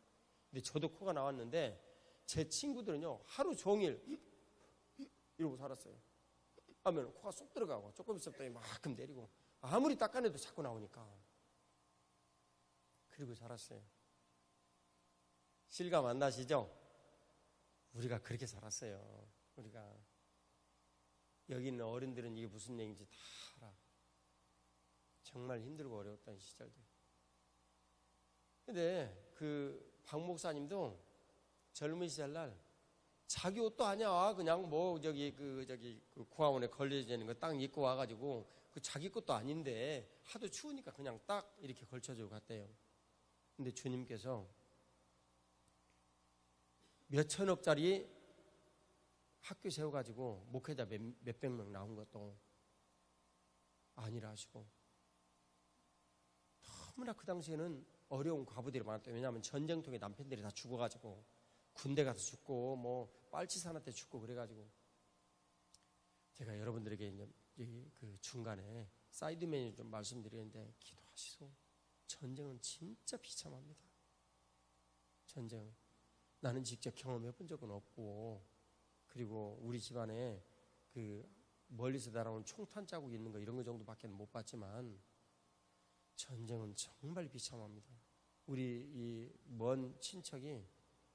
근데 저도 코가 나왔는데 제 친구들은요 하루 종일 이러고 살았어요. 하면 코가 쏙 들어가고 조금 있었더니 막끔 내리고 아무리 닦아내도 자꾸 나오니까. 그리고 살았어요. 실감 안 나시죠? 우리가 그렇게 살았어요. 우리가 여기 있는 어른들은 이게 무슨 얘기인지 다 알아. 정말 힘들고 어려웠던 시절들. 근데 그 박 목사님도 젊은 시절날 자기 옷도 아니야. 그냥 뭐 그 구하원에 걸려지는 거 딱 입고 와가지고 그 자기 것도 아닌데 하도 추우니까 그냥 딱 이렇게 걸쳐주고 갔대요. 근데 주님께서 몇 천억짜리 학교 세워가지고 목회자 몇백 명 나온 것도 아니라 하시고, 너무나 그 당시에는 어려운 과부들이 많았대요. 왜냐하면 전쟁통에 남편들이 다 죽어가지고 군대 가서 죽고 뭐 빨치산 한테 죽고 그래가지고. 제가 여러분들에게 이제 그 중간에 사이드 메뉴 좀 말씀드리는데 기도하시소. 전쟁은 진짜 비참합니다. 전쟁은 나는 직접 경험해 본 적은 없고, 그리고 우리 집안에 그 멀리서 날아온 총탄 자국 있는 거 이런 거 정도밖에 못 봤지만 전쟁은 정말 비참합니다. 우리 이 먼 친척이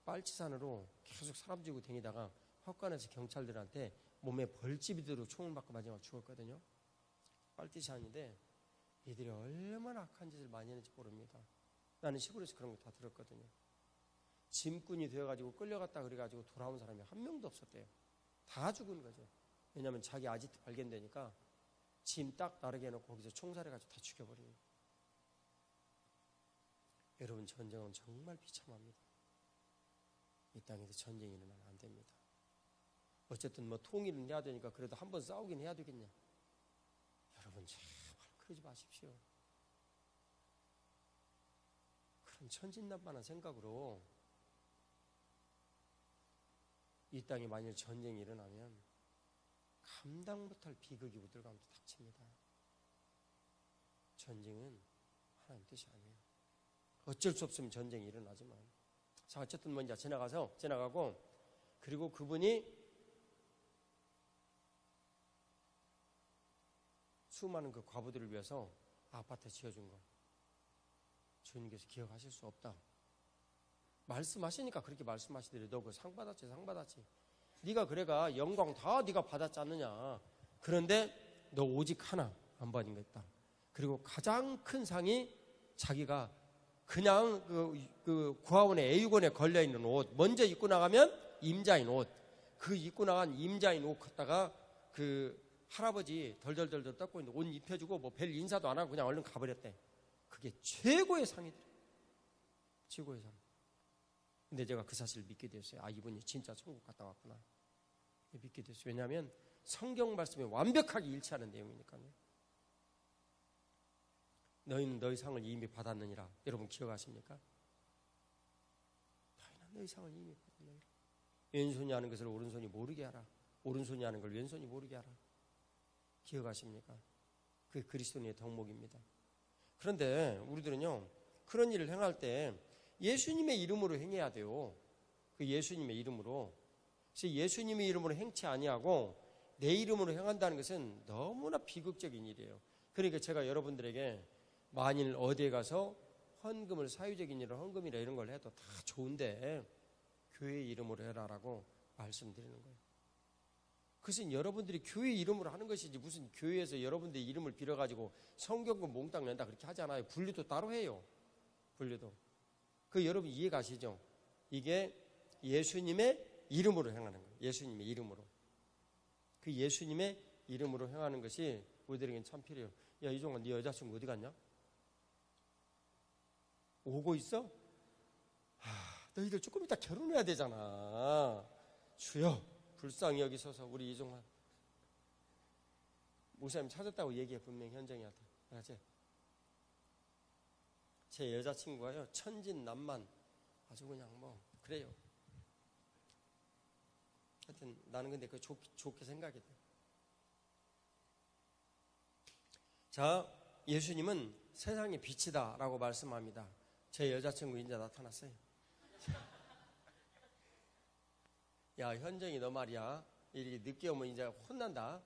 빨치산으로 계속 사람 지고 다니다가 헛간에서 경찰들한테 몸에 벌집이 들어 총을 맞고 마지막에 죽었거든요. 빨치산인데 이들이 얼마나 악한 짓을 많이 했는지 모릅니다. 나는 시골에서 그런 거 다 들었거든요. 짐꾼이 되어가지고 끌려갔다 그래가지고 돌아온 사람이 한 명도 없었대요. 다 죽은 거죠. 왜냐하면 자기 아지트 발견되니까 짐 딱 나르게 해놓고 거기서 총살해가지고 다 죽여버리는 거예요. 여러분, 전쟁은 정말 비참합니다. 이 땅에서 전쟁이 일어나면 안 됩니다. 어쨌든 뭐 통일은 해야 되니까 그래도 한번 싸우긴 해야 되겠냐. 여러분, 제발 그러지 마십시오. 그런 천진난만한 생각으로 이 땅에 만일 전쟁이 일어나면 감당 못할 비극이 우들 가운데 닥칩니다. 전쟁은 하나님 뜻이 아니에요. 어쩔 수 없으면 전쟁이 일어나지만. 자, 어쨌든 먼저 지나가고, 그리고 그분이 수많은 그 과부들을 위해서 아파트 지어준 거 주님께서 기억하실 수 없다. 말씀하시니까 그렇게 말씀하시더래. 너 그 상 받았지, 상 받았지. 네가 그래가 영광 다 네가 받았지 않느냐. 그런데 너 오직 하나 안 받은 거 있다. 그리고 가장 큰 상이 자기가 그냥 그 구하원의 애육원에 걸려있는 옷, 먼저 입고 나가면 임자인 옷, 그 입고 나간 임자인 옷 갖다가 그 할아버지 덜덜덜 닦고 있는데 옷 입혀주고 뭐 별 인사도 안 하고 그냥 얼른 가버렸대. 그게 최고의 상이더래. 최고의 상. 근데 제가 그 사실을 믿게 됐어요. 아, 이분이 진짜 천국 갔다 왔구나. 믿게 됐어요. 왜냐하면 성경 말씀에 완벽하게 일치하는 내용이니까요. 너희는 너희 상을 이미 받았느니라. 여러분 기억하십니까? 너희는 너희 상을 이미 받았느니라. 왼손이 하는 것을 오른손이 모르게 하라. 오른손이 하는 걸 왼손이 모르게 하라. 기억하십니까? 그게 그리스도인의 덕목입니다. 그런데 우리들은요, 그런 일을 행할 때 예수님의 이름으로 행해야 돼요. 그 예수님의 이름으로. 그래서 예수님의 이름으로 행치 아니하고 내 이름으로 행한다는 것은 너무나 비극적인 일이에요. 그러니까 제가 여러분들에게 만일 어디에 가서 헌금을, 사유적인 일을 헌금이라 이런 걸 해도 다 좋은데 교회 이름으로 해라라고 말씀드리는 거예요. 그것은 여러분들이 교회 이름으로 하는 것이지 무슨 교회에서 여러분들의 이름을 빌어가지고 성경금 몽땅 낸다 그렇게 하지 않아요. 분류도 따로 해요. 분류도. 그 여러분 이해 가시죠? 이게 예수님의 이름으로 행하는 거예요. 예수님의 이름으로. 그 예수님의 이름으로 행하는 것이 우리들에게는 참 필요해요. 야, 이종환, 네 여자친구 어디 갔냐? 오고 있어? 너희들 조금 이따 결혼해야 되잖아. 주여, 불쌍히 여기소서. 우리 이종환 목사님 찾았다고 얘기해. 분명히 현정이한테. 알았지? 제 여자친구가요, 천진난만 아주 그냥 뭐 그래요. 하여튼 나는 근데 그거 좋게 생각이 돼. 자, 예수님은 세상의 빛이다 라고 말씀합니다. 제 여자친구 이제 나타났어요. 야, 현정이 너 말이야, 이렇게 늦게 오면 이제 혼난다.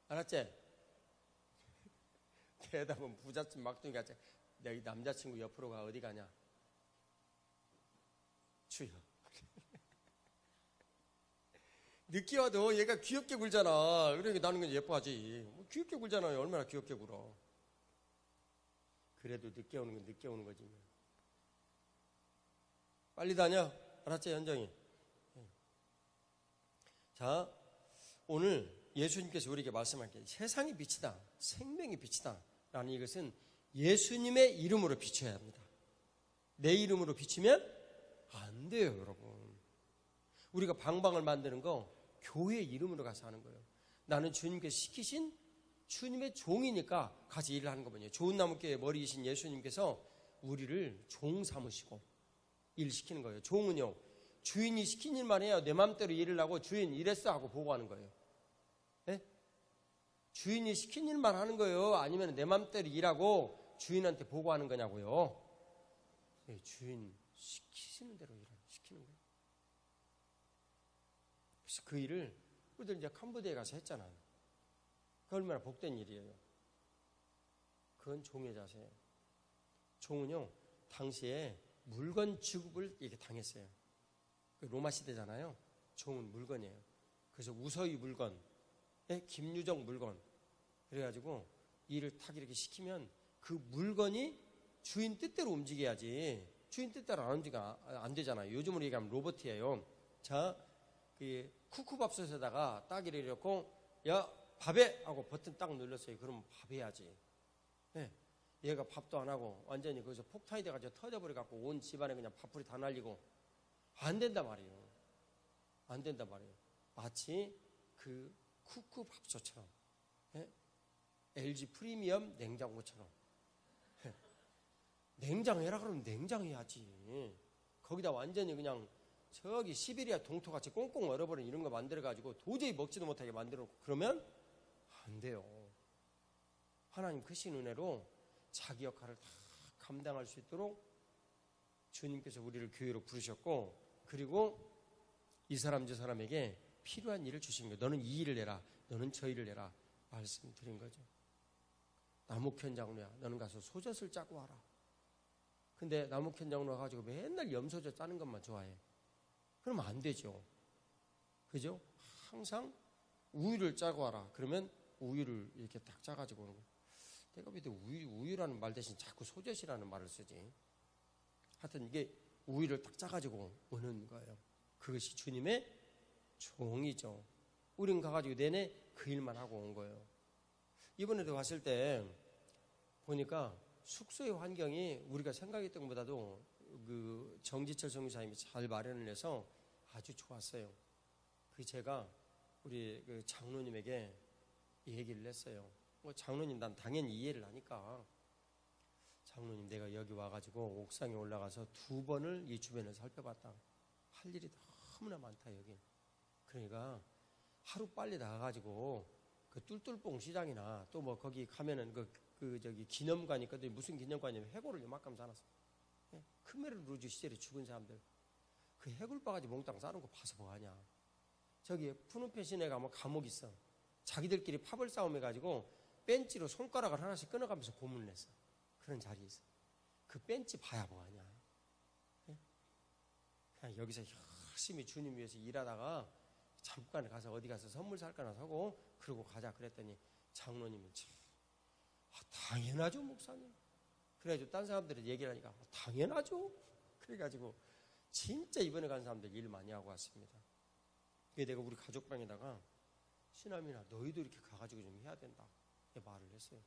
알았지? 대답은 부잣집 막둥이 같지. 내 남자친구 옆으로 가. 어디 가냐? 주여. 늦게 와도 얘가 귀엽게 굴잖아. 그러니까 나는 그냥 예뻐하지. 뭐 귀엽게 굴잖아요. 얼마나 귀엽게 굴어. 그래도 늦게 오는 건 늦게 오는 거지. 빨리 다녀. 알았지, 현정이? 자, 오늘 예수님께서 우리에게 말씀할 게 세상의 빛이다, 생명의 빛이다 라는 이것은 예수님의 이름으로 비춰야 합니다. 내 이름으로 비추면 안 돼요, 여러분. 우리가 방방을 만드는 거 교회 이름으로 가서 하는 거예요. 나는 주님께서 시키신 주님의 종이니까 같이 일을 하는 거거든요. 좋은 나무교회 머리이신 예수님께서 우리를 종 삼으시고 일 시키는 거예요. 종은요, 주인이 시킨 일만 해야 내 맘대로 일을 하고 주인 이랬어 하고 보고하는 거예요. 네? 주인이 시킨 일만 하는 거예요. 아니면 내 맘대로 일하고 주인한테 보고하는 거냐고요. 주인 시키시는 대로 시키는 거예요. 그래서 그 일을 우리들 이제 캄보디아에 가서 했잖아요. 그 얼마나 복된 일이에요. 그건 종의 자세예요. 종은요, 당시에 물건 취급을 이렇게 당했어요. 로마 시대잖아요. 종은 물건이에요. 그래서 우서희 물건, 김유정 물건. 그래가지고 일을 탁 이렇게 시키면 그 물건이 주인 뜻대로 움직여야지. 주인 뜻대로 안 움직이면 안 되잖아요. 요즘으로 얘기하면 로봇이에요. 자, 그 쿠쿠밥솥에다가 딱 이래놓고 야 밥해 하고 버튼 딱 눌렀어요. 그러면 밥 해야지. 네. 얘가 밥도 안 하고 완전히 거기서 폭탄이 돼가지고 터져버려갖고 온 집안에 그냥 밥풀이 다 날리고 안 된단 말이에요. 안 된단 말이에요. 마치 그 쿠쿠밥솥처럼, LG 프리미엄 냉장고처럼. 냉장해라 그러면 냉장해야지. 거기다 완전히 그냥 저기 시베리아 동토같이 꽁꽁 얼어버린 이런 거 만들어가지고 도저히 먹지도 못하게 만들어놓고 그러면 안 돼요. 하나님 크신 은혜로 자기 역할을 다 감당할 수 있도록 주님께서 우리를 교회로 부르셨고, 그리고 이 사람 저 사람에게 필요한 일을 주신 거예요. 너는 이 일을 해라, 너는 저 일을 해라 말씀드린 거죠. 나무캔 장로야, 너는 가서 소젖을 짜고 와라. 근데 나무캔 장로 가지고 맨날 염소젖 짜는 것만 좋아해. 그러면 안 되죠. 그죠? 항상 우유를 짜고 와라. 그러면 우유를 이렇게 딱 짜가지고 오는 거예요. 내가 왜 우유라는 말 대신 자꾸 소젖이라는 말을 쓰지? 하여튼 이게 우유를 딱 짜가지고 오는 거예요. 그것이 주님의 종이죠. 우린 가가지고 내내 그 일만 하고 온 거예요. 이번에도 갔을 때 보니까 숙소의 환경이 우리가 생각했던 것보다도 그 정지철 선교사님이 잘 마련을 해서 아주 좋았어요. 그 제가 우리 그 장로님에게 얘기를 했어요. 장로님, 난 당연히 이해를 하니까 장로님, 내가 여기 와가지고 옥상에 올라가서 2번을 이 주변을 살펴봤다. 할 일이 너무나 많다 여기. 그러니까 하루 빨리 나가가지고 그 뚫뚫뽕 시장이나 또 뭐 거기 가면은 저기 기념관 있거든요. 무슨 기념관이냐면 해골을 요만큼 사놨어. 크메르 루즈 시절에 죽은 사람들 그 해골 바가지 몽땅 싸는 거 봐서 뭐하냐. 저기 푸놈펜 시내에 가면 감옥 있어. 자기들끼리 파벌 싸움 해가지고 벤치로 손가락을 하나씩 끊어가면서 고문을 했어. 그런 자리에 있어. 그 벤치 봐야 뭐하냐. 그냥 여기서 열심히 주님 위해서 일하다가 잠깐 가서 어디 가서 선물 살까나 사고 그러고 가자 그랬더니 장로님이 참, 당연하죠 목사님. 그래가지고 딴 사람들이 얘기를 하니까 당연하죠. 그래가지고 진짜 이번에 간 사람들 일 많이 하고 왔습니다. 그게 내가 우리 가족방에다가 신남이나 너희도 이렇게 가가지고 좀 해야 된다 말을 했어요.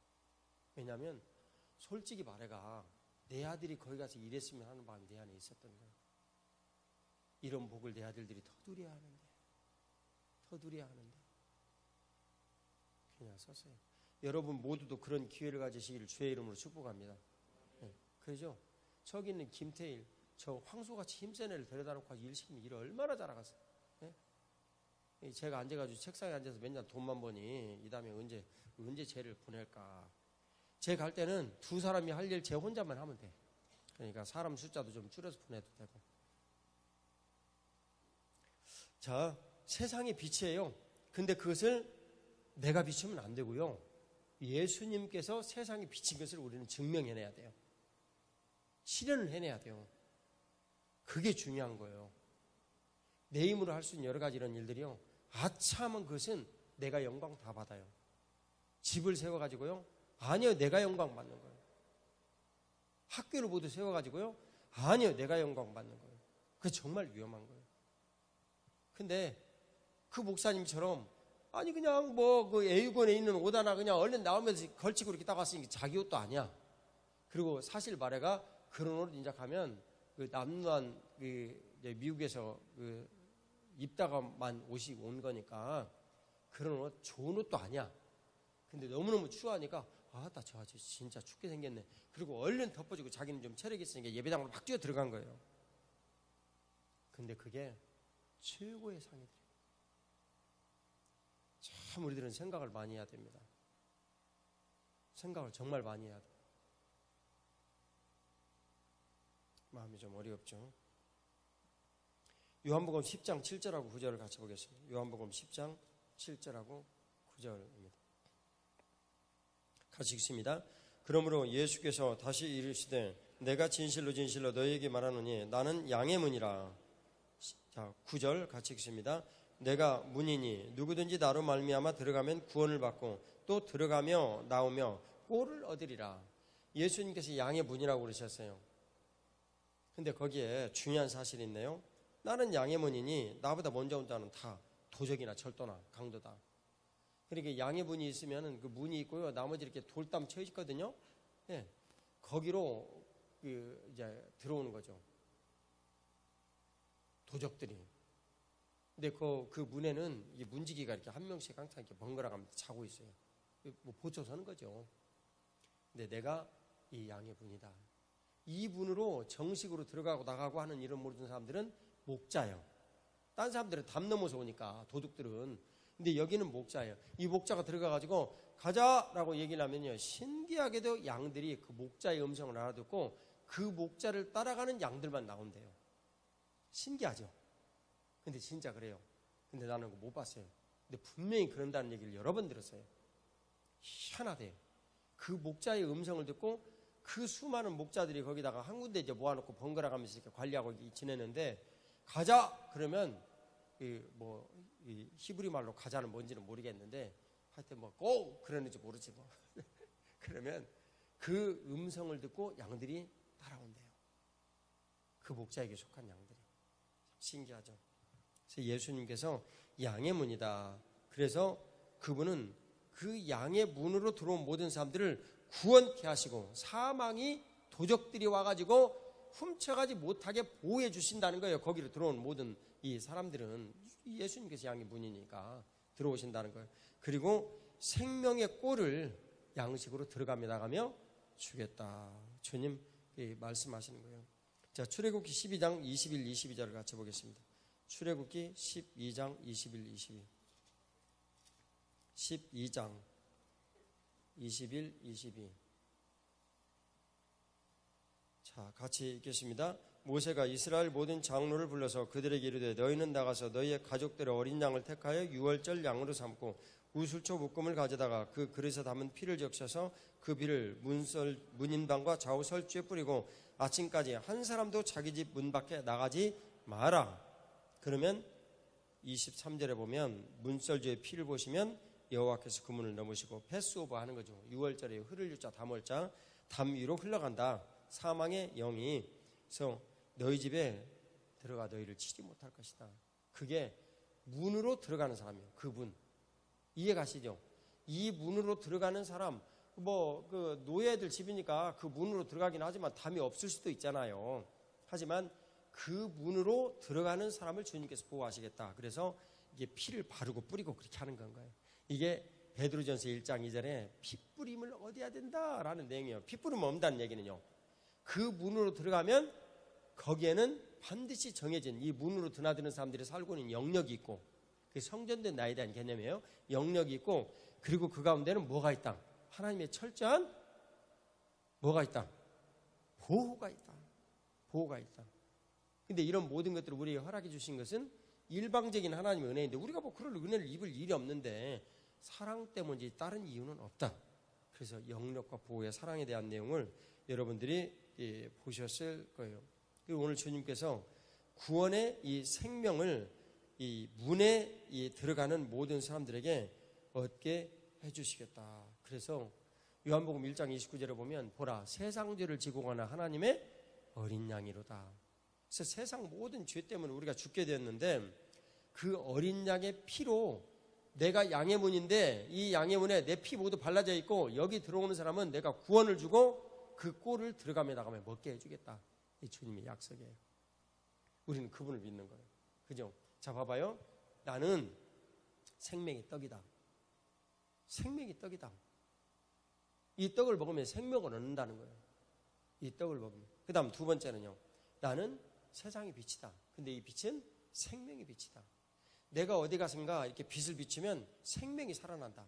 왜냐하면 솔직히 말해가 내 아들이 거기 가서 일했으면 하는 마음이 내 안에 있었던 거예요. 이런 복을 내 아들들이 터두려야 하는데 그냥 썼어요. 여러분 모두도 그런 기회를 가지시기를 주의 이름으로 축복합니다. 그러죠? 저기 있는 김태일, 저 황소같이 힘센 애를 데려다 놓고 일 시키면 일을 얼마나 잘하겠어요. 제가 앉아가지고 책상에 앉아서 맨날 돈만 버니 이 다음에 언제 쟤를 보낼까. 제가 갈 때는 2 사람이 할 일 제 혼자만 하면 돼. 그러니까 사람 숫자도 좀 줄여서 보내도 되고. 자, 세상의 빛이에요. 근데 그것을 내가 비추면 안 되고요. 예수님께서 세상에 비친 것을 우리는 증명해내야 돼요. 실현을 해내야 돼요. 그게 중요한 거예요. 내 힘으로 할 수 있는 여러 가지 이런 일들이요. 아차하면 그것은 내가 영광 다 받아요. 집을 세워가지고요. 아니요, 내가 영광 받는 거예요. 학교를 모두 세워가지고요. 아니요, 내가 영광 받는 거예요. 그게 정말 위험한 거예요. 근데 그 목사님처럼 아니 그냥 뭐 그 애유권에 있는 옷 하나 그냥 얼른 나오면서 걸치고 이렇게 딱 왔으니까 자기 옷도 아니야. 그리고 사실 말해가 그런 옷을 인작하면 그 남루한 그 미국에서 그 입다가만 옷이 온 거니까 그런 옷 좋은 옷도 아니야. 근데 너무너무 추워하니까 나 저 아저씨 진짜 춥게 생겼네. 그리고 얼른 덮어주고 자기는 좀 체력이 있으니까 예배당으로 막 뛰어 들어간 거예요. 근데 그게 최고의 상이더래요. 참 우리들은 생각을 많이 해야 됩니다. 생각을 정말 많이 해야 돼요. 마음이 좀 어렵죠. 요한복음 10장 7절하고 9절을 같이 보겠습니다. 요한복음 10장 7절하고 9절입니다. 같이 읽습니다. 그러므로 예수께서 다시 이르시되 내가 진실로 진실로 너희에게 말하노니 나는 양의 문이라. 자, 9절 같이 읽습니다. 내가 문이니 누구든지 나로 말미암아 들어가면 구원을 받고 또 들어가며 나오며 꼴을 얻으리라. 예수님께서 양의 문이라고 그러셨어요. 근데 거기에 중요한 사실이 있네요. 나는 양의 문이니 나보다 먼저 온 자는 다 도적이나 절도나 강도다. 그러니까 양의 문이 있으면 그 문이 있고요. 나머지 이렇게 돌담 쳐 있거든요. 예, 거기로 이제 들어오는 거죠. 도적들이. 근데 그 문에는 이 문지기가 이렇게 한 명씩 항상 이렇게 번갈아 가면서 자고 있어요. 뭐 보초 서는 거죠. 근데 내가 이 양의 문이다. 이 문으로 정식으로 들어가고 나가고 하는 이런 모든 사람들은 목자예요. 딴 사람들은 담 넘어서 오니까 도둑들은. 근데 여기는 목자예요. 이 목자가 들어가가지고 가자라고 얘기를 하면요, 신기하게도 양들이 그 목자의 음성을 알아듣고 그 목자를 따라가는 양들만 나온대요. 신기하죠? 근데 진짜 그래요. 근데 나는 그거 못 봤어요. 근데 분명히 그런다는 얘기를 여러 번 들었어요. 희한하대요. 그 목자의 음성을 듣고 그 수많은 목자들이 거기다가 한 군데 이제 모아놓고 번갈아 가면서 이렇게 관리하고 지내는데, 가자 그러면 이 히브리 말로 가자는 뭔지는 모르겠는데 하여튼 뭐 고 그러는지 모르지 뭐. 그러면 그 음성을 듣고 양들이 따라온대요. 그 목자에게 속한 양들이. 신기하죠. 그래서 예수님께서 양의 문이다. 그래서 그분은 그 양의 문으로 들어온 모든 사람들을 구원케 하시고 사망이 도적들이 와가지고 훔쳐가지 못하게 보호해 주신다는 거예요. 거기로 들어온 모든 이 사람들은 예수님께서 양의 문이니까 들어오신다는 거예요. 그리고 생명의 꼴을 양식으로 들어가며 나가며 주겠다. 주님 말씀하시는 거예요. 자, 출애굽기 12장 21, 22절을 같이 보겠습니다. 출애굽기 12장 21, 22. 12장 21, 22. 자, 같이 읽겠습니다. 모세가 이스라엘 모든 장로를 불러서 그들에게 이르되 너희는 나가서 너희의 가족들의 어린 양을 택하여 유월절 양으로 삼고 우슬초 묶음을 가져다가 그 그릇에 담은 피를 적셔서 그 피를 문인방과 좌우 설주에 뿌리고 아침까지 한 사람도 자기 집 문 밖에 나가지 마라. 그러면 23절에 보면 문설주의 피를 보시면 여호와께서 그 문을 넘으시고 패스오버 하는 거죠. 6월절에 흐를 유자 담월자 담 위로 흘러간다. 사망의 영이. 그래서 너희 집에 들어가 너희를 치지 못할 것이다. 그게 문으로 들어가는 사람이에요. 그 문. 이해 가시죠? 이 문으로 들어가는 사람, 그 노예들 집이니까 그 문으로 들어가긴 하지만 담이 없을 수도 있잖아요. 하지만 그 문으로 들어가는 사람을 주님께서 보호하시겠다. 그래서 이게 피를 바르고 뿌리고 그렇게 하는 건가요? 이게 베드로전서 1장 2절에 피 뿌림을 얻어야 된다라는 내용이에요. 피 뿌리면 없다는 얘기는요, 그 문으로 들어가면 거기에는 반드시 정해진 이 문으로 드나드는 사람들이 살고 있는 영역이 있고, 그게 성전된 나에 대한 개념이에요. 영역이 있고, 그리고 그 가운데는 뭐가 있다? 하나님의 철저한 뭐가 있다? 보호가 있다. 보호가 있다. 근데 이런 모든 것들을 우리에게 허락해 주신 것은 일방적인 하나님의 은혜인데, 우리가 뭐 그럴 은혜를 입을 일이 없는데 사랑 때문인지 다른 이유는 없다. 그래서 영역과 보호의 사랑에 대한 내용을 여러분들이 보셨을 거예요. 그리고 오늘 주님께서 구원의 이 생명을 이 문에 들어가는 모든 사람들에게 얻게 해주시겠다. 그래서 요한복음 1장 29절에 보면 보라 세상 죄를 지고 가는 하나님의 어린 양이로다. 그래서 세상 모든 죄 때문에 우리가 죽게 되었는데 그 어린 양의 피로 내가 양의 문인데 이 양의 문에 내 피 모두 발라져 있고 여기 들어오는 사람은 내가 구원을 주고 그 꼴을 들어가며 나가며 먹게 해주겠다. 이 주님의 약속이에요. 우리는 그분을 믿는 거예요. 그죠? 자, 봐봐요. 나는 생명의 떡이다. 생명의 떡이다. 이 떡을 먹으면 생명을 얻는다는 거예요. 이 떡을 먹으면. 그 다음 두 번째는요, 나는 세상의 빛이다. 근데 이 빛은 생명의 빛이다. 내가 어디 가선가 이렇게 빛을 비추면 생명이 살아난다.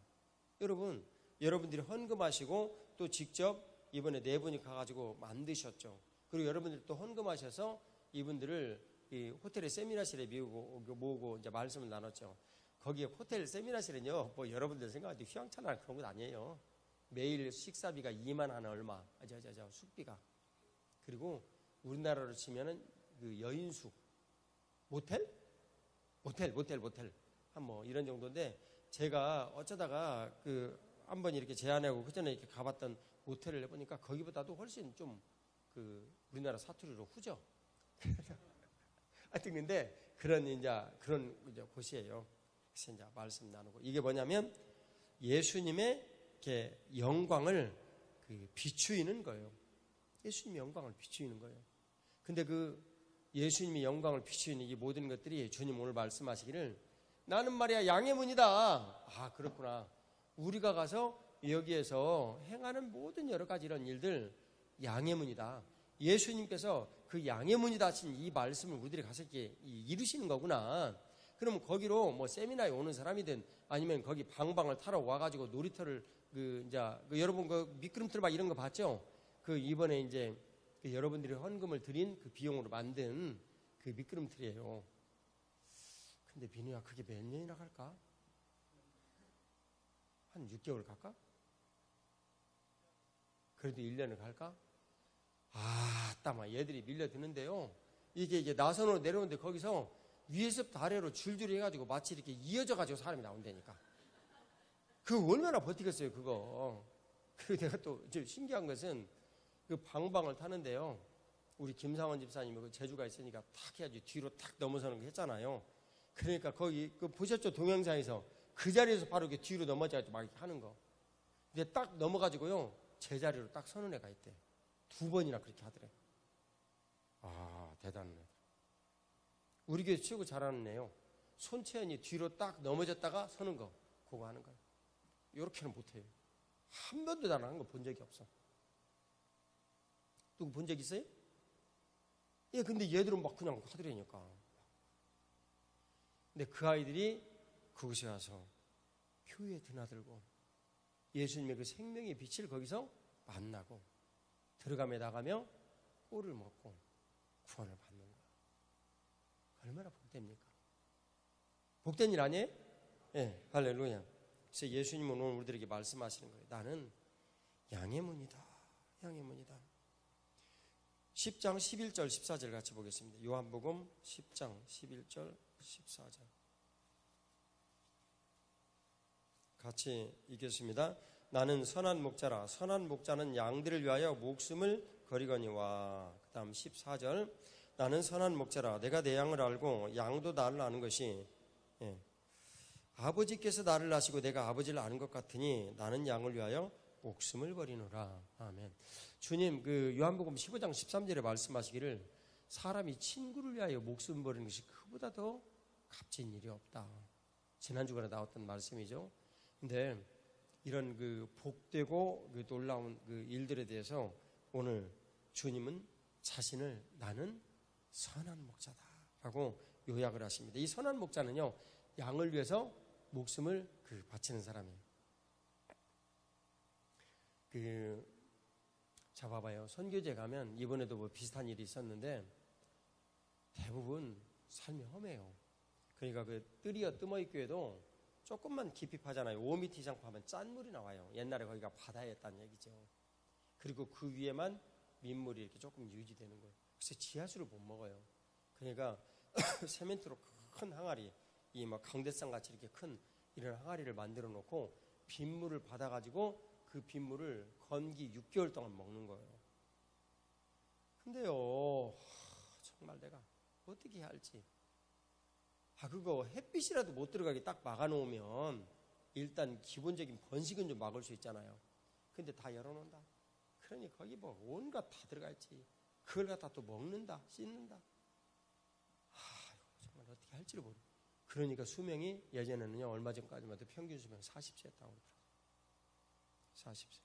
여러분들이 헌금하시고 또 직접 이번에 네 분이 가가지고 만드셨죠. 그리고 여러분들이 또 헌금하셔서 이분들을 이 호텔의 세미나실에 모으고 이제 말씀을 나눴죠. 거기에 호텔 세미나실은요, 뭐 여러분들 생각하기 휘황찬란한 그런 건 아니에요. 매일 식사비가 2만 한 얼마, 숙비가. 그리고 우리나라로 치면은 그 여인숙, 모텔 한 뭐 이런 정도인데, 제가 어쩌다가 그 한번 이렇게 제안하고 그전에 이렇게 가봤던 모텔을 해보니까 거기보다도 훨씬 좀 그 우리나라 사투리로 후져. 하여튼 근데 그런 곳이에요. 그래서 이제 말씀 나누고, 이게 뭐냐면 예수님의 이렇게 영광을 비추이는 거예요. 예수님의 영광을 비추이는 거예요. 근데 그 예수님의 영광을 비추이는 이 모든 것들이 주님 오늘 말씀하시기를, 나는 말이야 양의 문이다. 아, 그렇구나. 우리가 가서 여기에서 행하는 모든 여러 가지 이런 일들, 양의 문이다. 예수님께서 그 양의 문이다 하신 이 말씀을 우리들이 가서 이렇게 이루시는 거구나. 그럼 거기로 뭐 세미나에 오는 사람이든 아니면 거기 방방을 타러 와가지고 놀이터를 여러분 그 미끄럼틀 막 이런 거 봤죠? 그 이번에 이제 그 여러분들이 헌금을 드린 그 비용으로 만든 그 미끄럼틀이에요. 근데 민우야, 그게 몇 년이나 갈까? 한 6개월 갈까? 그래도 1년을 갈까? 따마 얘들이 밀려드는데요. 이게 나선으로 내려오는데 거기서 위에서부터 아래로 줄줄이 해가지고 마치 이렇게 이어져가지고 사람이 나온다니까. 그거 얼마나 버티겠어요, 그거. 그리고 내가 또 신기한 것은 그 방방을 타는데요. 우리 김상원 집사님이 그 재주가 있으니까 탁 해야지 뒤로 탁 넘어서는 거 했잖아요. 그러니까 거기 그 보셨죠, 동영상에서 그 자리에서 바로 이렇게 뒤로 넘어져가지고 막 이렇게 하는 거. 근데 딱 넘어가지고요, 제자리로 딱 서는 애가 있대. 2번이나 그렇게 하더래. 대단해. 우리 교회 최고 잘하는 애요. 손채연이 뒤로 딱 넘어졌다가 서는 거, 그거 하는 거예요. 이렇게는 못해요. 한 번도 나는 한 거 본 적이 없어. 누구 본 적 있어요? 예, 근데 얘들은 막 그냥 하더라니까. 근데 그 아이들이 그곳에 와서 교회에 드나들고 예수님의 그 생명의 빛을 거기서 만나고 들어가며 나가며 꼴을 먹고 구원을 받는 거예요. 얼마나 복됩니까? 복된 일 아니에요? 예, 할렐루야. 그래서 예수님은 오늘 우리들에게 말씀하시는 거예요. 나는 양의 문이다. 양의 문이다. 10장 11절 14절 같이 보겠습니다. 요한복음 10장 11절 14절 같이 읽겠습니다. 나는 선한 목자라. 선한 목자는 양들을 위하여 목숨을 거리거니와. 그 다음 14절 나는 선한 목자라. 내가 내 양을 알고 양도 나를 아는 것이, 아버지께서 나를 아시고 내가 아버지를 아는 것 같으니 나는 양을 위하여 목숨을 버리노라. 아멘. 주님 그 요한복음 15장 13절에 말씀하시기를, 사람이 친구를 위하여 목숨 버리는 것이 그보다 더 값진 일이 없다. 지난주간에 나왔던 말씀이죠. 근데 이런 그 복되고 그 놀라운 그 일들에 대해서 오늘 주님은 자신을 나는 선한 목자다라고 요약을 하십니다. 이 선한 목자는요, 양을 위해서 목숨을 바치는 사람이에요. 자 봐봐요. 선교제 가면 이번에도 뭐 비슷한 일이 있었는데 대부분 삶이 험해요. 그러니까 그 뜨머있교회도 조금만 깊이 파잖아요. 5m 이상 파면 짠물이 나와요. 옛날에 거기가 바다였다는 얘기죠. 그리고 그 위에만 민물이 이렇게 조금 유지되는 거예요. 그래서 지하수를 못 먹어요. 그러니까 세멘트로 큰 항아리, 이 막 강대상 같이 이렇게 큰 이런 항아리를 만들어 놓고 빗물을 받아가지고 그 빗물을 건기 6개월 동안 먹는 거예요. 근데요, 정말 내가 어떻게 해야 할지. 그거 햇빛이라도 못 들어가게 딱 막아놓으면 일단 기본적인 번식은 좀 막을 수 있잖아요. 근데 다 열어놓는다. 그러니 거기 뭐 온갖 다 들어가 있지. 그걸 갖다 또 먹는다, 씻는다. 정말 어떻게 할지를 모르. 그러니까 수명이 예전에는요, 얼마 전까지만 해도 평균 수명 40세였다고 그러더라고요. 40세.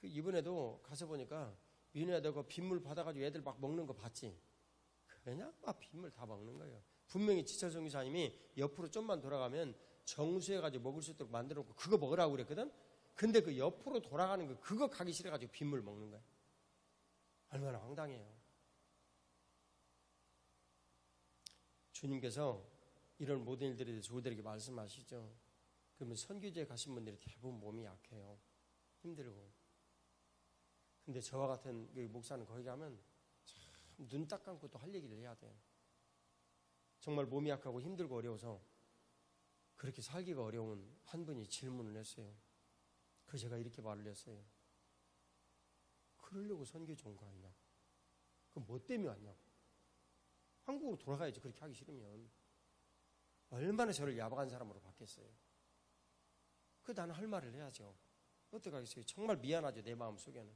그 이번에도 가서 보니까 민우야, 너 그 빗물 받아가지고 애들 막 먹는 거 봤지? 그냥 막 빗물 다 먹는 거예요. 분명히 지철성 기사님이 옆으로 좀만 돌아가면 정수해가지고 먹을 수 있도록 만들어 놓고 그거 먹으라고 그랬거든? 근데 그 옆으로 돌아가는 거 그거 가기 싫어가지고 빗물 먹는 거야. 얼마나 황당해요. 주님께서 이런 모든 일들에 대해서 우리들에게 말씀하시죠. 그러면 선교지에 가신 분들이 대부분 몸이 약해요. 힘들고. 근데 저와 같은 목사는 거기 가면 눈 딱 감고 또 할 얘기를 해야 돼요. 정말 몸이 약하고 힘들고 어려워서 그렇게 살기가 어려운 한 분이 질문을 했어요. 그래서 제가 이렇게 말을 했어요. 그러려고 선교지 온 거 아니냐? 그럼 뭐 때문에 왔냐고. 한국으로 돌아가야지, 그렇게 하기 싫으면. 얼마나 저를 야박한 사람으로 봤겠어요. 나는 할 말을 해야죠. 어떡하겠어요. 정말 미안하죠, 내 마음 속에는.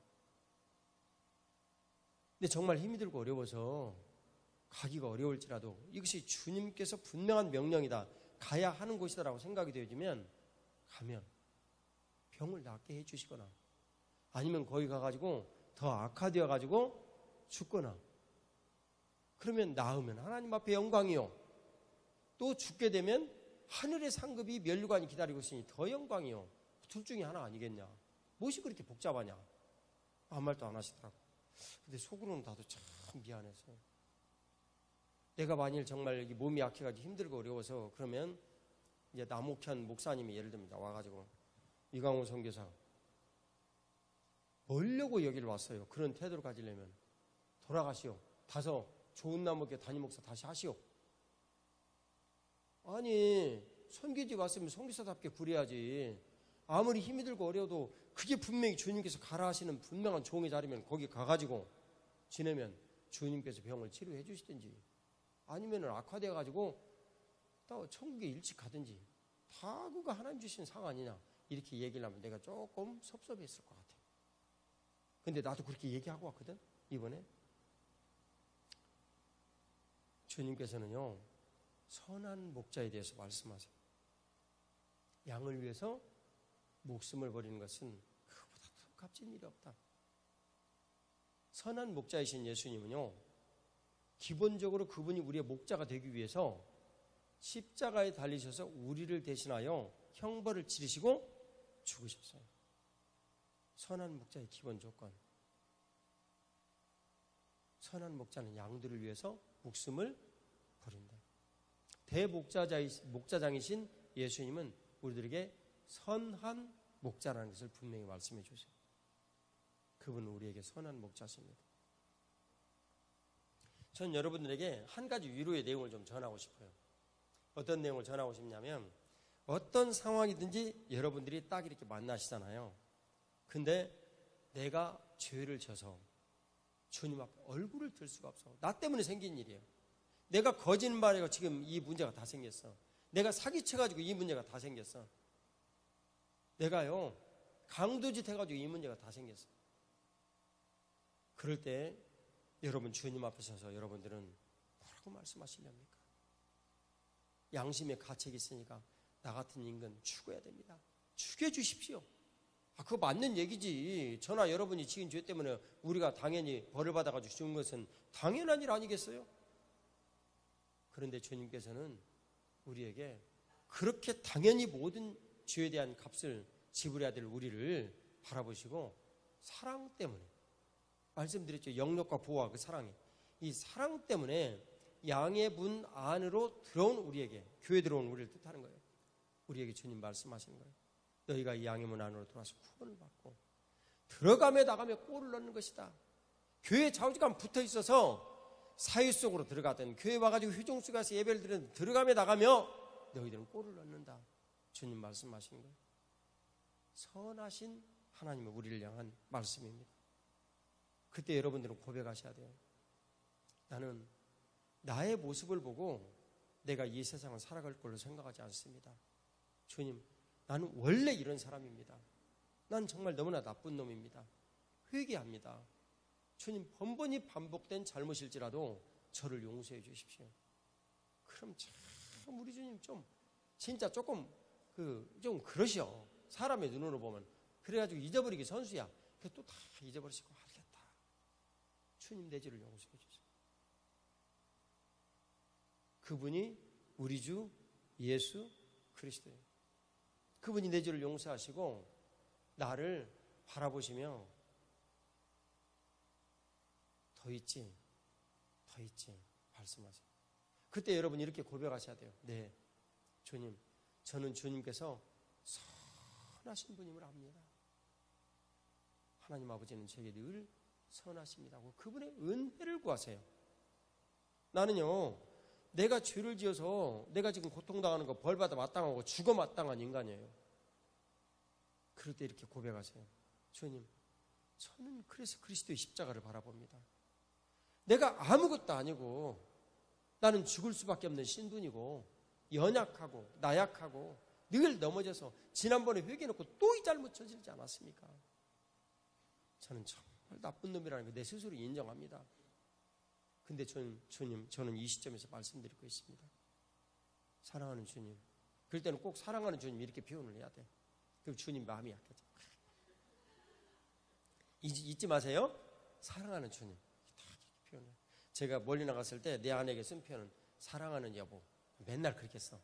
근데 정말 힘이 들고 어려워서 가기가 어려울지라도 이것이 주님께서 분명한 명령이다, 가야 하는 곳이다라고 생각이 되어지면 가면 병을 낫게 해주시거나 아니면 거기 가가지고 더 악화되어 가지고 죽거나, 그러면 나으면 하나님 앞에 영광이요, 또 죽게 되면 하늘의 상급이 면류관이 기다리고 있으니 더 영광이요. 둘 중에 하나 아니겠냐. 무엇이 그렇게 복잡하냐. 아무 말도 안 하시더라고. 근데 속으로는 나도 참 미안해서, 내가 만일 정말 여기 몸이 약해가지고 힘들고 어려워서 그러면 이제 남옥현 목사님이 예를 들면 와가지고 이광호 선교사 뭐려고 여기를 왔어요. 그런 태도를 가지려면 돌아가시오. 가서 좋은 남옥교 담임 목사 다시 하시오. 아니, 선교지 왔으면 선교사답게 구려야지. 아무리 힘이 들고 어려워도 그게 분명히 주님께서 가라 하시는 분명한 종의 자리면 거기 가가지고 지내면 주님께서 병을 치료해 주시든지, 아니면 악화되어 가지고 또 천국에 일찍 가든지, 다 그거 하나님 주신 상 아니냐, 이렇게 얘기를 하면 내가 조금 섭섭했을 것 같아요. 근데 나도 그렇게 얘기하고 왔거든. 이번에 주님께서는요, 선한 목자에 대해서 말씀하세요. 양을 위해서 목숨을 버리는 것은 그보다 더 값진 일이 없다. 선한 목자이신 예수님은요, 기본적으로 그분이 우리의 목자가 되기 위해서 십자가에 달리셔서 우리를 대신하여 형벌을 치르시고 죽으셨어요. 선한 목자의 기본 조건. 선한 목자는 양들을 위해서 목숨을 버린다. 대목자장이신 예수님은 우리들에게 선한 목자라는 것을 분명히 말씀해 주세요. 그분은 우리에게 선한 목자십니다. 전 여러분들에게 한 가지 위로의 내용을 좀 전하고 싶어요. 어떤 내용을 전하고 싶냐면, 어떤 상황이든지 여러분들이 딱 이렇게 만나시잖아요. 근데 내가 죄를 져서 주님 앞에 얼굴을 들 수가 없어. 나 때문에 생긴 일이에요. 내가 거짓말해서 지금 이 문제가 다 생겼어. 내가 사기쳐가지고 이 문제가 다 생겼어. 내가요, 강도짓 해가지고 이 문제가 다 생겼어. 그럴 때 여러분 주님 앞에 서서 여러분들은 뭐라고 말씀하시렵니까? 양심의 가책이 있으니까 나 같은 인간 죽어야 됩니다. 죽여주십시오. 그거 맞는 얘기지. 저나 여러분이 지은 죄 때문에 우리가 당연히 벌을 받아가지고 죽은 것은 당연한 일 아니겠어요? 그런데 주님께서는 우리에게 그렇게 당연히 모든 죄에 대한 값을 지불해야 될 우리를 바라보시고 사랑 때문에, 말씀드렸죠. 영역과 보호와 그 사랑이, 이 사랑 때문에 양의 문 안으로 들어온 우리에게, 교회 들어온 우리를 뜻하는 거예요. 우리에게 주님 말씀하시는 거예요. 너희가 이 양의 문 안으로 들어와서 구원을 받고 들어가며 나가며 골을 넣는 것이다. 교회 좌우지간 붙어 있어서 사회 속으로 들어가든 교회 와가지고 회종수 가서 예배를 드리든 들어가며 나가며 너희들은 골을 넣는다. 주님 말씀하시는 거예요. 선하신 하나님의 우리를 향한 말씀입니다. 그때 여러분들은 고백하셔야 돼요. 나는 나의 모습을 보고 내가 이 세상을 살아갈 걸로 생각하지 않습니다. 주님, 나는 원래 이런 사람입니다. 난 정말 너무나 나쁜 놈입니다. 회개합니다. 주님, 번번이 반복된 잘못일지라도 저를 용서해 주십시오. 그럼 참 우리 주님 좀 진짜 조금 좀 그러시오. 사람의 눈으로 보면. 그래가지고 잊어버리기 선수야. 그래 또 다 잊어버리시고, 알겠다. 주님, 내 죄를 용서해 주세요. 그분이 우리 주 예수 그리스도예요. 그분이 내 죄를 용서하시고 나를 바라보시며 더 있지 말씀하세요. 그때 여러분 이렇게 고백하셔야 돼요. 네, 주님, 저는 주님께서 선하신 분임을 압니다. 하나님 아버지는 제게 늘 선하십니다 하고 그분의 은혜를 구하세요. 나는요, 내가 죄를 지어서 내가 지금 고통당하는 거 벌받아 마땅하고 죽어 마땅한 인간이에요. 그럴 때 이렇게 고백하세요. 주님, 저는 그래서 그리스도의 십자가를 바라봅니다. 내가 아무것도 아니고 나는 죽을 수밖에 없는 신분이고 연약하고 나약하고 늘 넘어져서 지난번에 회개해놓고 또 이 잘못 저지르지 않았습니까? 저는 정말 나쁜 놈이라는 거 내 스스로 인정합니다. 근데 주님, 저는 이 시점에서 말씀드릴 거 있습니다. 사랑하는 주님. 그럴 때는 꼭 사랑하는 주님 이렇게 표현을 해야 돼. 그럼 주님 마음이 약해져. 잊지 마세요. 사랑하는 주님. 표현을. 제가 멀리 나갔을 때 내 아내에게 쓴 표현은 사랑하는 여보. 맨날 그렇게 써.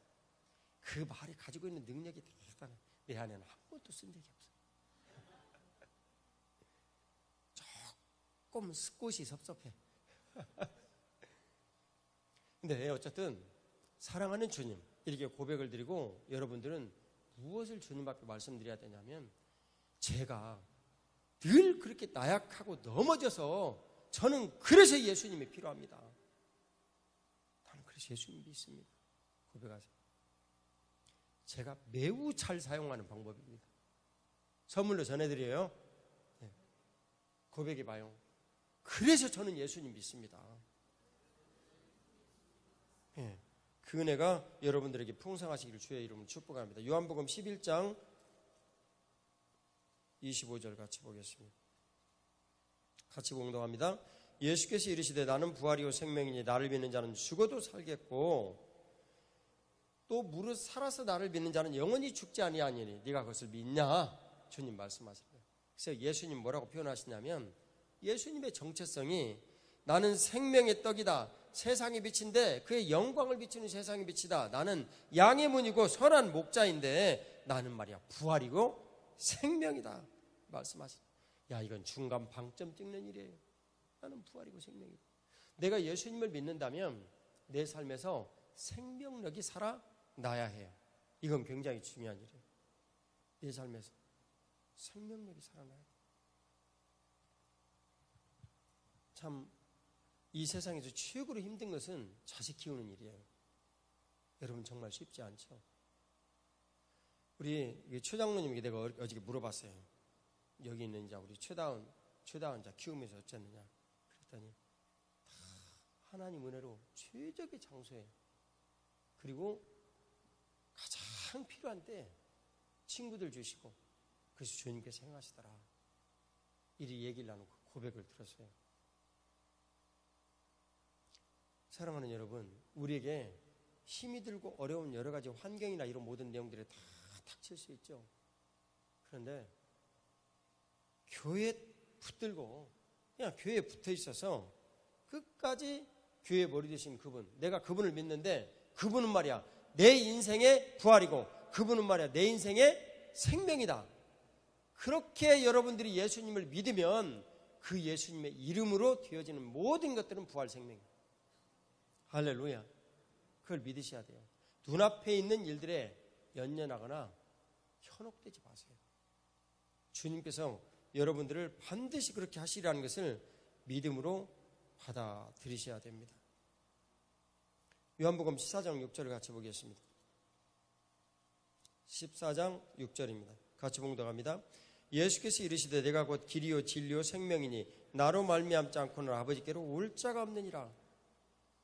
그 말이 가지고 있는 능력이 대단해. 내 아내는 한 번도 쓴 적이 없어. 조금 스콧이 섭섭해. 근데 어쨌든 사랑하는 주님 이렇게 고백을 드리고 여러분들은 무엇을 주님 앞에 말씀드려야 되냐면 제가 늘 그렇게 나약하고 넘어져서 저는 그래서 예수님이 필요합니다. 나는 그래서 예수님이 있습니다. 고백하세요. 제가 매우 잘 사용하는 방법입니다. 선물로 전해드려요. 네. 고백해봐요. 그래서 저는 예수님 믿습니다. 네. 그 은혜가 여러분들에게 풍성하시기를 주의 이름으로 축복합니다. 요한복음 11장 25절 같이 보겠습니다. 같이 공동합니다. 예수께서 이르시되 나는 부활이요 생명이니 나를 믿는 자는 죽어도 살겠고 또 무릇 살아서 나를 믿는 자는 영원히 죽지 아니하니니 네가 그것을 믿냐? 주님 말씀하십니다. 그래서 예수님 뭐라고 표현하시냐면 예수님의 정체성이 나는 생명의 떡이다. 세상의 빛인데 그의 영광을 비추는 세상의 빛이다. 나는 양의 문이고 선한 목자인데 나는 말이야 부활이고 생명이다. 말씀하십니다. 야, 이건 중간 방점 찍는 일이에요. 나는 부활이고 생명이고. 내가 예수님을 믿는다면 내 삶에서 생명력이 살아나야 해요. 이건 굉장히 중요한 일이에요. 내 삶에서 생명력이 살아나야 돼요. 참 이 세상에서 최고로 힘든 것은 자식 키우는 일이에요. 여러분 정말 쉽지 않죠. 우리 최장로님에게 내가 어저께 물어봤어요. 여기 있는 자 우리 최다운 자 키우면서 어쨌느냐 그랬더니 다 하나님 은혜로 최적의 장소에 그리고 가장 필요한 때 친구들 주시고 그래서 주님께서 행하시더라. 이리 얘기를 나누고 고백을 들었어요. 사랑하는 여러분, 우리에게 힘이 들고 어려운 여러 가지 환경이나 이런 모든 내용들이 다 닥칠 수 있죠. 그런데 교회에 붙들고 그냥 교회에 붙어 있어서 끝까지 교회의 머리 되신 그분, 내가 그분을 믿는데 그분은 말이야 내 인생의 부활이고 그분은 말이야 내 인생의 생명이다. 그렇게 여러분들이 예수님을 믿으면 그 예수님의 이름으로 되어지는 모든 것들은 부활 생명이에요. 할렐루야. 그걸 믿으셔야 돼요. 눈앞에 있는 일들에 연연하거나 현혹되지 마세요. 주님께서 여러분들을 반드시 그렇게 하시리라는 것을 믿음으로 받아들이셔야 됩니다. 요한복음 14장 6절을 같이 보겠습니다. 14장 6절입니다. 같이 봉독합니다. 예수께서 이르시되 내가 곧 길이요 진리요 생명이니 나로 말미암지 않고는 아버지께로 올 자가 없느니라.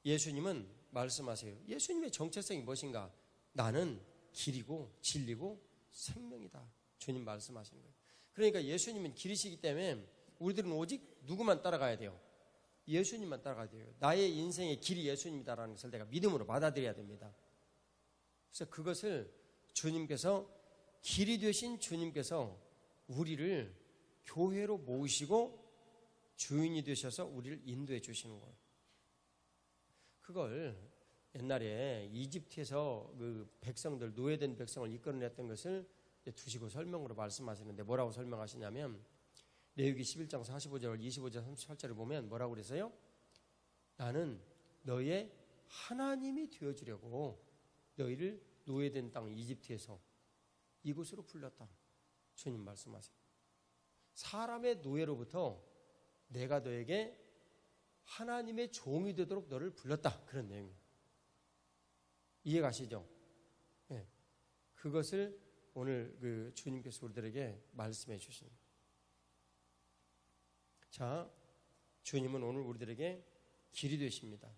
예수님은 말씀하세요. 예수님의 정체성이 무엇인가? 나는 길이고 진리고 생명이다. 주님 말씀하시는 거예요. 그러니까 예수님은 길이시기 때문에 우리들은 오직 누구만 따라가야 돼요? 예수님만 따라가야 돼요. 나의 인생의 길이 예수님이다라는 것을 내가 믿음으로 받아들여야 됩니다. 그래서 그것을 주님께서 길이 되신 주님께서 우리를 교회로 모으시고 주인이 되셔서 우리를 인도해 주시는 거예요. 그걸 옛날에 이집트에서 그 백성들, 노예된 백성을 이끌어냈던 것을 두시고 설명으로 말씀하시는데 뭐라고 설명하시냐면 레위기 11장 45절, 25절, 38절을 보면 뭐라고 그랬어요? 나는 너의 하나님이 되어주려고 너희를 노예된 땅 이집트에서 이곳으로 불렀다. 주님 말씀하세요. 사람의 노예로부터 내가 너에게 하나님의 종이 되도록 너를 불렀다. 그런 내용이에요. 이해가시죠? 네. 그것을 오늘 그 주님께서 우리들에게 말씀해 주십니다. 자, 주님은 오늘 우리들에게 길이 되십니다.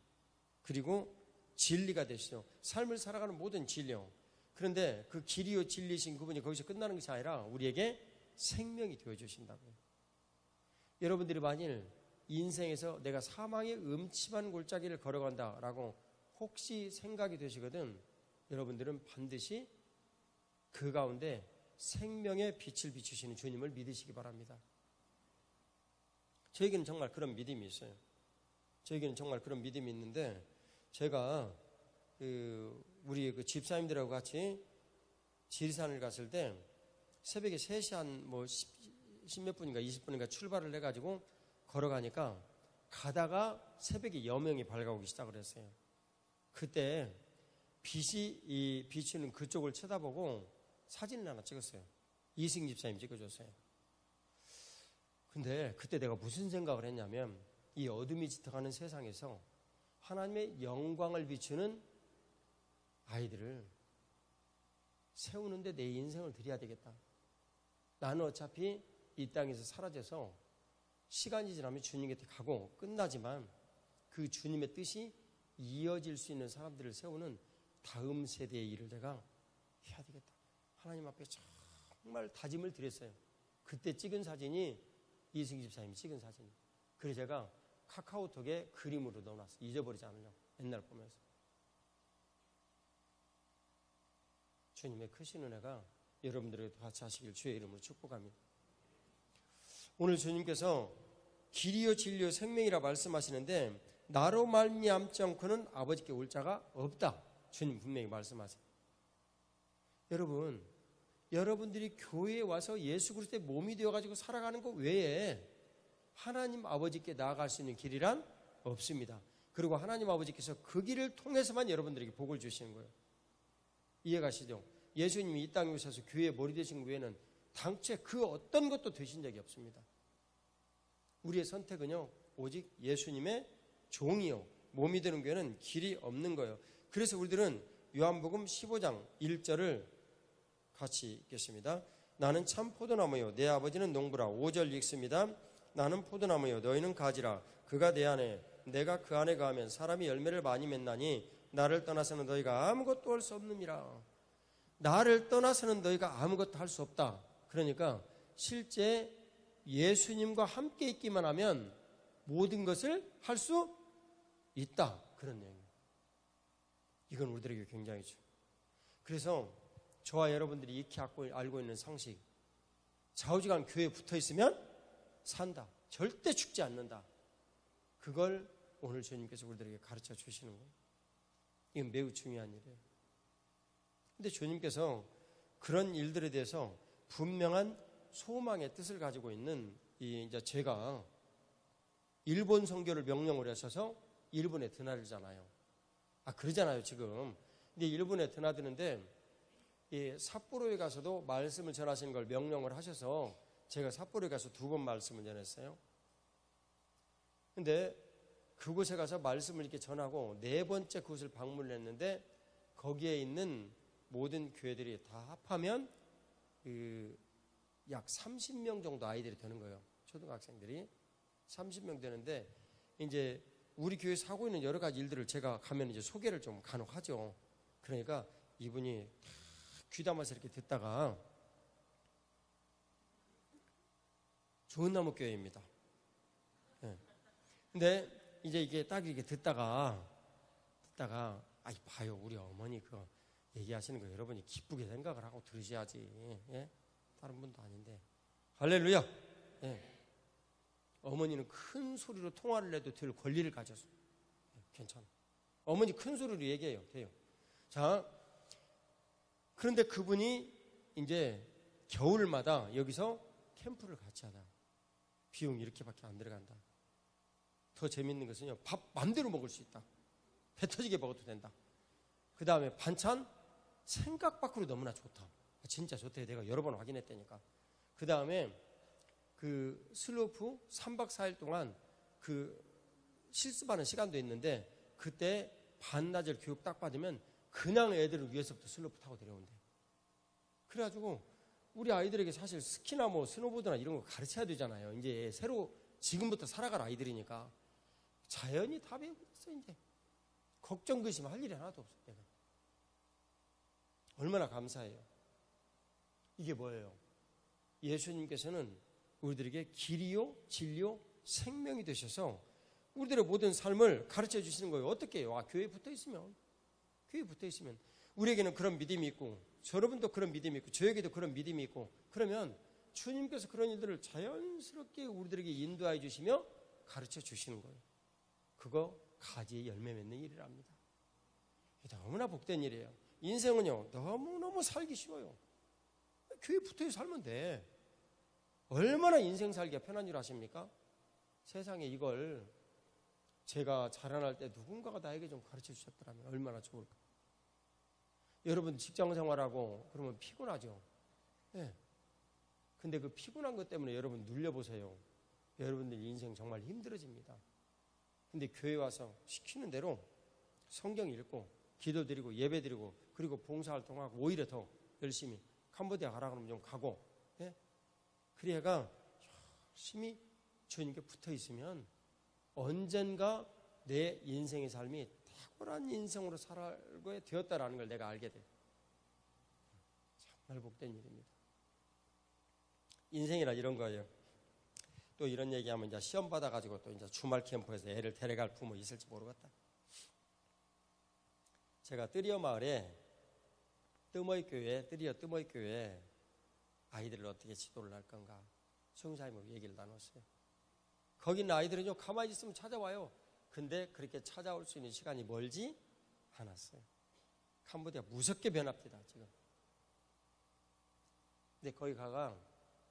그리고 진리가 되시죠. 삶을 살아가는 모든 진리요. 그런데 그 길이요 진리신 그분이 거기서 끝나는 것이 아니라 우리에게 생명이 되어주신다고요. 여러분들이 만일 인생에서 내가 사망의 음침한 골짜기를 걸어간다라고 혹시 생각이 되시거든, 여러분들은 반드시 그 가운데 생명의 빛을 비추시는 주님을 믿으시기 바랍니다. 저에게는 정말 그런 믿음이 있어요. 저에게는 정말 그런 믿음이 있는데, 제가 우리 그 집사님들하고 같이 지리산을 갔을 때 새벽에 3시 한 뭐 10몇 분인가 20분인가 출발을 해가지고 걸어가니까 가다가 새벽에 여명이 밝아오기 시작을 했어요. 그때 빛이 비추는 그쪽을 쳐다보고 사진을 하나 찍었어요. 이승 집사님 찍어줬어요. 근데 그때 내가 무슨 생각을 했냐면, 이 어둠이 짙어가는 세상에서 하나님의 영광을 비추는 아이들을 세우는데 내 인생을 드려야 되겠다. 나는 어차피 이 땅에서 사라져서 시간이 지나면 주님 곁에 가고 끝나지만 그 주님의 뜻이 이어질 수 있는 사람들을 세우는 다음 세대의 일을 내가 해야 되겠다. 하나님 앞에 정말 다짐을 드렸어요. 그때 찍은 사진이 이승기 집사님이 찍은 사진이에요. 그래서 제가 카카오톡에 그림으로 넣어놨어요. 잊어버리지 않으려고. 옛날 보면서. 주님의 크신 은혜가 여러분들에게도 같이 하시길 주의 이름으로 축복합니다. 오늘 주님께서 길이요 진리요 생명이라 말씀하시는데, 나로 말미암지 않고는 아버지께 올 자가 없다. 주님 분명히 말씀하세요. 여러분들이 교회에 와서 예수 그리스도의 몸이 되어가지고 살아가는 것 외에 하나님 아버지께 나아갈 수 있는 길이란 없습니다. 그리고 하나님 아버지께서 그 길을 통해서만 여러분들에게 복을 주시는 거예요. 이해가시죠? 예수님이 이 땅에 오셔서 교회의 머리 되신 외에는 당최 그 어떤 것도 되신 적이 없습니다. 우리의 선택은요, 오직 예수님의 종이요, 몸이 되는 교회는 길이 없는 거예요. 그래서 우리들은 요한복음 15장 1절을 같이 읽겠습니다. 나는 참 포도나무요, 내 아버지는 농부라. 5절 읽습니다. 나는 포도나무요, 너희는 가지라. 그가 내 안에, 내가 그 안에 가면 사람이 열매를 많이 맺나니 나를 떠나서는 너희가 아무것도 할 수 없느니라. 나를 떠나서는 너희가 아무것도 할 수 없다. 그러니까 실제 예수님과 함께 있기만 하면 모든 것을 할 수 있다. 그런 내용이에요. 이건 우리들에게 굉장히 중요해요. 그래서 저와 여러분들이 익히 알고 있는 상식, 좌우지간 교회에 붙어 있으면 산다. 절대 죽지 않는다. 그걸 오늘 주님께서 우리들에게 가르쳐 주시는 거예요. 이건 매우 중요한 일이에요. 근데 주님께서 그런 일들에 대해서 분명한 소망의 뜻을 가지고 있는 이제 제가 일본 선교를 명령을 하셔서 일본에 드나들잖아요. 그러잖아요, 지금. 근데 일본에 드나드는데 삿포로에 가서도 말씀을 전하시는 걸 명령을 하셔서 제가 삿포로에 가서 2번 말씀을 전했어요. 근데 그곳에 가서 말씀을 이렇게 전하고 4번째 그곳을 방문을 했는데 거기에 있는 모든 교회들이 다 합하면 약 30명 정도 아이들이 되는 거예요. 초등학생들이 30명 되는데, 이제 우리 교회에서 하고 있는 여러 가지 일들을 제가 가면 이제 소개를 좀 간혹 하죠. 그러니까 이분이 귀담아서 이렇게 듣다가, 좋은 나무 교회입니다. 네. 근데 이제 이게 딱 이렇게 듣다가 봐요, 우리 어머니 그거 얘기하시는 거 여러분이 기쁘게 생각을 하고 들으셔야지. 예? 다른 분도 아닌데. 할렐루야. 예. 어머니는 큰 소리로 통화를 해도 들 권리를 가졌어요. 예, 괜찮아. 어머니 큰 소리로 얘기해요. 돼요. 자, 그런데 그분이 이제 겨울마다 여기서 캠프를 같이 하다. 비용이 이렇게밖에 안 들어간다. 더 재밌는 것은요, 밥 마음대로 먹을 수 있다. 배 터지게 먹어도 된다. 그 다음에 반찬 생각 밖으로 너무나 좋다. 진짜 좋대. 내가 여러 번 확인했다니까. 그 다음에 그 슬로프 3박 4일 동안 그 실습하는 시간도 있는데 그때 반나절 교육 딱 받으면 그냥 애들을 위해서부터 슬로프 타고 내려온대. 그래가지고 우리 아이들에게 사실 스키나 뭐 스노보드나 이런 거 가르쳐야 되잖아요. 이제 새로 지금부터 살아갈 아이들이니까 자연히 다 배우고 있어. 이제 걱정 근심할 일이 하나도 없어. 내가 얼마나 감사해요. 이게 뭐예요? 예수님께서는 우리들에게 길이요 진리요 생명이 되셔서 우리들의 모든 삶을 가르쳐 주시는 거예요. 어떻게 해요? 교회에 붙어 있으면 우리에게는 그런 믿음이 있고 여러분도 그런 믿음이 있고 저에게도 그런 믿음이 있고 그러면 주님께서 그런 일들을 자연스럽게 우리들에게 인도해 주시며 가르쳐 주시는 거예요. 그거 가지에 열매 맺는 일이랍니다. 너무나 복된 일이에요. 인생은요 너무너무 살기 쉬워요. 교회에 붙어 살면 돼. 얼마나 인생 살기가 편한 줄 아십니까? 세상에 이걸 제가 자라날 때 누군가가 나에게 좀 가르쳐 주셨더라면 얼마나 좋을까. 여러분 직장 생활하고 그러면 피곤하죠. 네. 근데 그 피곤한 것 때문에 여러분 눌려보세요. 여러분들 인생 정말 힘들어집니다. 근데 교회 와서 시키는 대로 성경 읽고 기도드리고 예배드리고 그리고 봉사활동하고 오히려 더 열심히 캄보디아 가라 그러면 좀 가고, 예? 그래가 열심히 주님께 붙어 있으면 언젠가 내 인생의 삶이 탁월한 인생으로 살게 되었다라는 걸 내가 알게 돼. 정말 복된 일입니다. 인생이라 이런 거예요. 또 이런 얘기하면 이제 시험 받아가지고 또 이제 주말 캠프에서 애를 데려갈 부모 있을지 모르겠다. 제가 뜨리어 마을에 뜨머이 교회 아이들을 어떻게 지도를 할 건가 성사님하고 얘기를 나눴어요. 거기 있는 아이들은요 가만히 있으면 찾아와요. 근데 그렇게 찾아올 수 있는 시간이 멀지 않았어요. 캄보디아 무섭게 변합니다 지금. 근데 거기 가가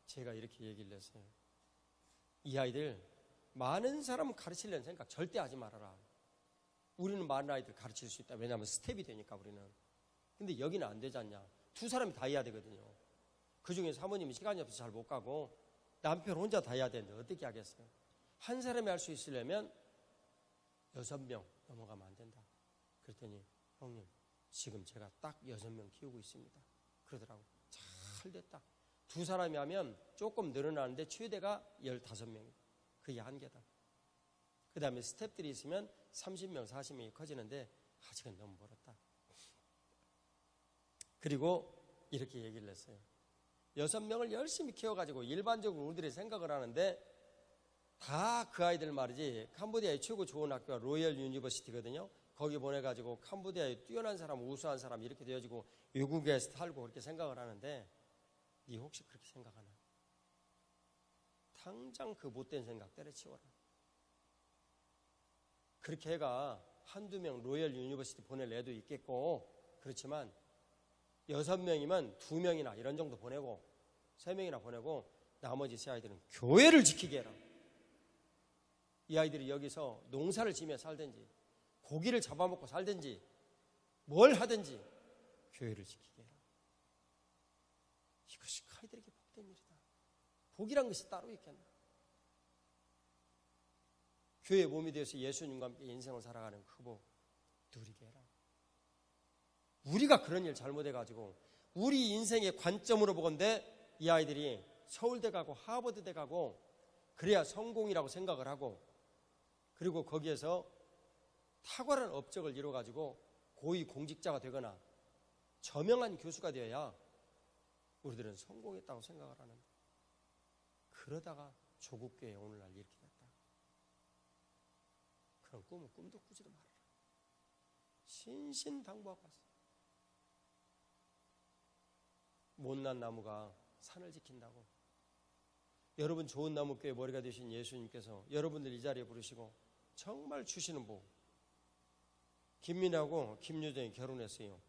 제가 이렇게 얘기를 했어요. 이 아이들 많은 사람 가르치려는 생각 절대 하지 말아라. 우리는 많은 아이들 가르칠 수 있다. 왜냐하면 스텝이 되니까 우리는. 근데 여기는 안 되지 않냐. 두 사람이 다 해야 되거든요. 그중에 사모님이 시간이 없어서 잘 못 가고 남편 혼자 다 해야 되는데 어떻게 하겠어요. 한 사람이 할 수 있으려면 6명 넘어가면 안 된다. 그랬더니 형님 지금 제가 딱 6명 키우고 있습니다. 그러더라고. 잘 됐다. 두 사람이 하면 조금 늘어나는데 최대가 15명이다. 그게 한계다. 그 다음에 스태프들이 있으면 30명, 40명이 커지는데 아직은 너무 멀었다. 그리고 이렇게 얘기를 했어요. 6명을 열심히 키워가지고 일반적으로 우리들이 생각을 하는데 다 그 아이들 말이지. 캄보디아의 최고 좋은 학교가 로열 유니버시티거든요. 거기 보내가지고 캄보디아의 뛰어난 사람, 우수한 사람 이렇게 되어지고 외국에 살고 그렇게 생각을 하는데 네 혹시 그렇게 생각하나? 당장 그 못된 생각 때려치워라. 그렇게 해가 한두 명 로열 유니버시티 보낼 애도 있겠고 그렇지만 6명이면 2명이나 이런 정도 보내고 3명이나 보내고 나머지 세 아이들은 교회를 지키게 해라. 이 아이들이 여기서 농사를 지며 살든지 고기를 잡아먹고 살든지 뭘 하든지 교회를 지키게 해라. 이것이 아이들에게 복된 일이다. 복이란 것이 따로 있겠나. 교회의 몸이 되어서 예수님과 함께 인생을 살아가는 그 복 누리게 해라. 우리가 그런 일 잘못해가지고 우리 인생의 관점으로 보건대 이 아이들이 서울대 가고 하버드대 가고 그래야 성공이라고 생각을 하고 그리고 거기에서 탁월한 업적을 이뤄가지고 고위 공직자가 되거나 저명한 교수가 되어야 우리들은 성공했다고 생각을 하는데 그러다가 조국교회 오늘날 이렇게 됐다. 그런 꿈은 꿈도 꾸지도 말아라. 신신당부하고 왔어. 못난 나무가 산을 지킨다고. 여러분 좋은 나무교회 머리가 되신 예수님께서 여러분들 이 자리에 부르시고 정말 주시는 복. 김민하고 김유정이 결혼했어요.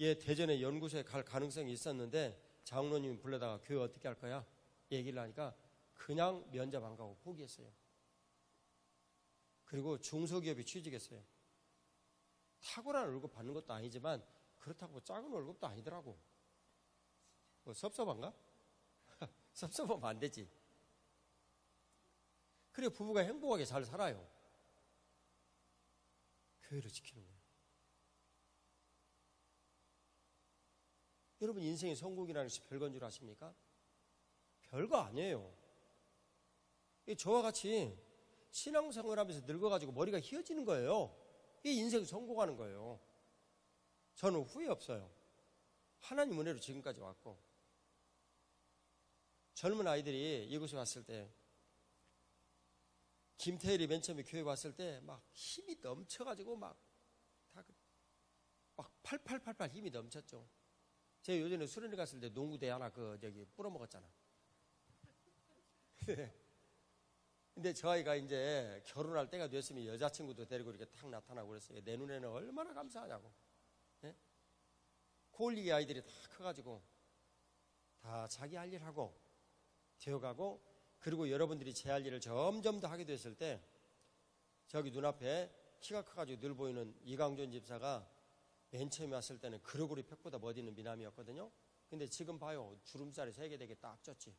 얘 대전에 연구소에 갈 가능성이 있었는데 장로님이 불러다가 교회 어떻게 할 거야? 얘기를 하니까 그냥 면접 안 가고 포기했어요. 그리고 중소기업에 취직했어요. 탁월한 월급 받는 것도 아니지만 그렇다고 작은 월급도 아니더라고. 뭐 섭섭한가? 섭섭하면 안 되지. 그래 부부가 행복하게 잘 살아요. 교회를 지키는 거예요. 여러분 인생의 성공이라는 것이 별건 줄 아십니까? 별거 아니에요. 저와 같이 신앙생활을 하면서 늙어가지고 머리가 휘어지는 거예요. 이게 인생 성공하는 거예요. 저는 후회 없어요. 하나님 은혜로 지금까지 왔고, 젊은 아이들이 이곳에 왔을 때, 김태일이 맨 처음에 교회 왔을 때 막 힘이 넘쳐가지고 막 팔팔팔팔 힘이 넘쳤죠. 제가 요전에 수련회 갔을 때 농구대 하나 뿌려먹었잖아. 근데 저 아이가 이제 결혼할 때가 됐으면 여자친구도 데리고 이렇게 탁 나타나고 그랬어요. 내 눈에는 얼마나 감사하냐고. 예? 고을리기 아이들이 다 커가지고 다 자기 할 일 하고 되어가고, 그리고 여러분들이 제 할 일을 점점 더 하게 됐을 때, 저기 눈앞에 키가 커가지고 늘 보이는 이강준 집사가 맨 처음에 왔을 때는 그러고리 팩보다 멋있는 미남이었거든요. 근데 지금 봐요. 주름살이 3개 되게 딱 쪘지.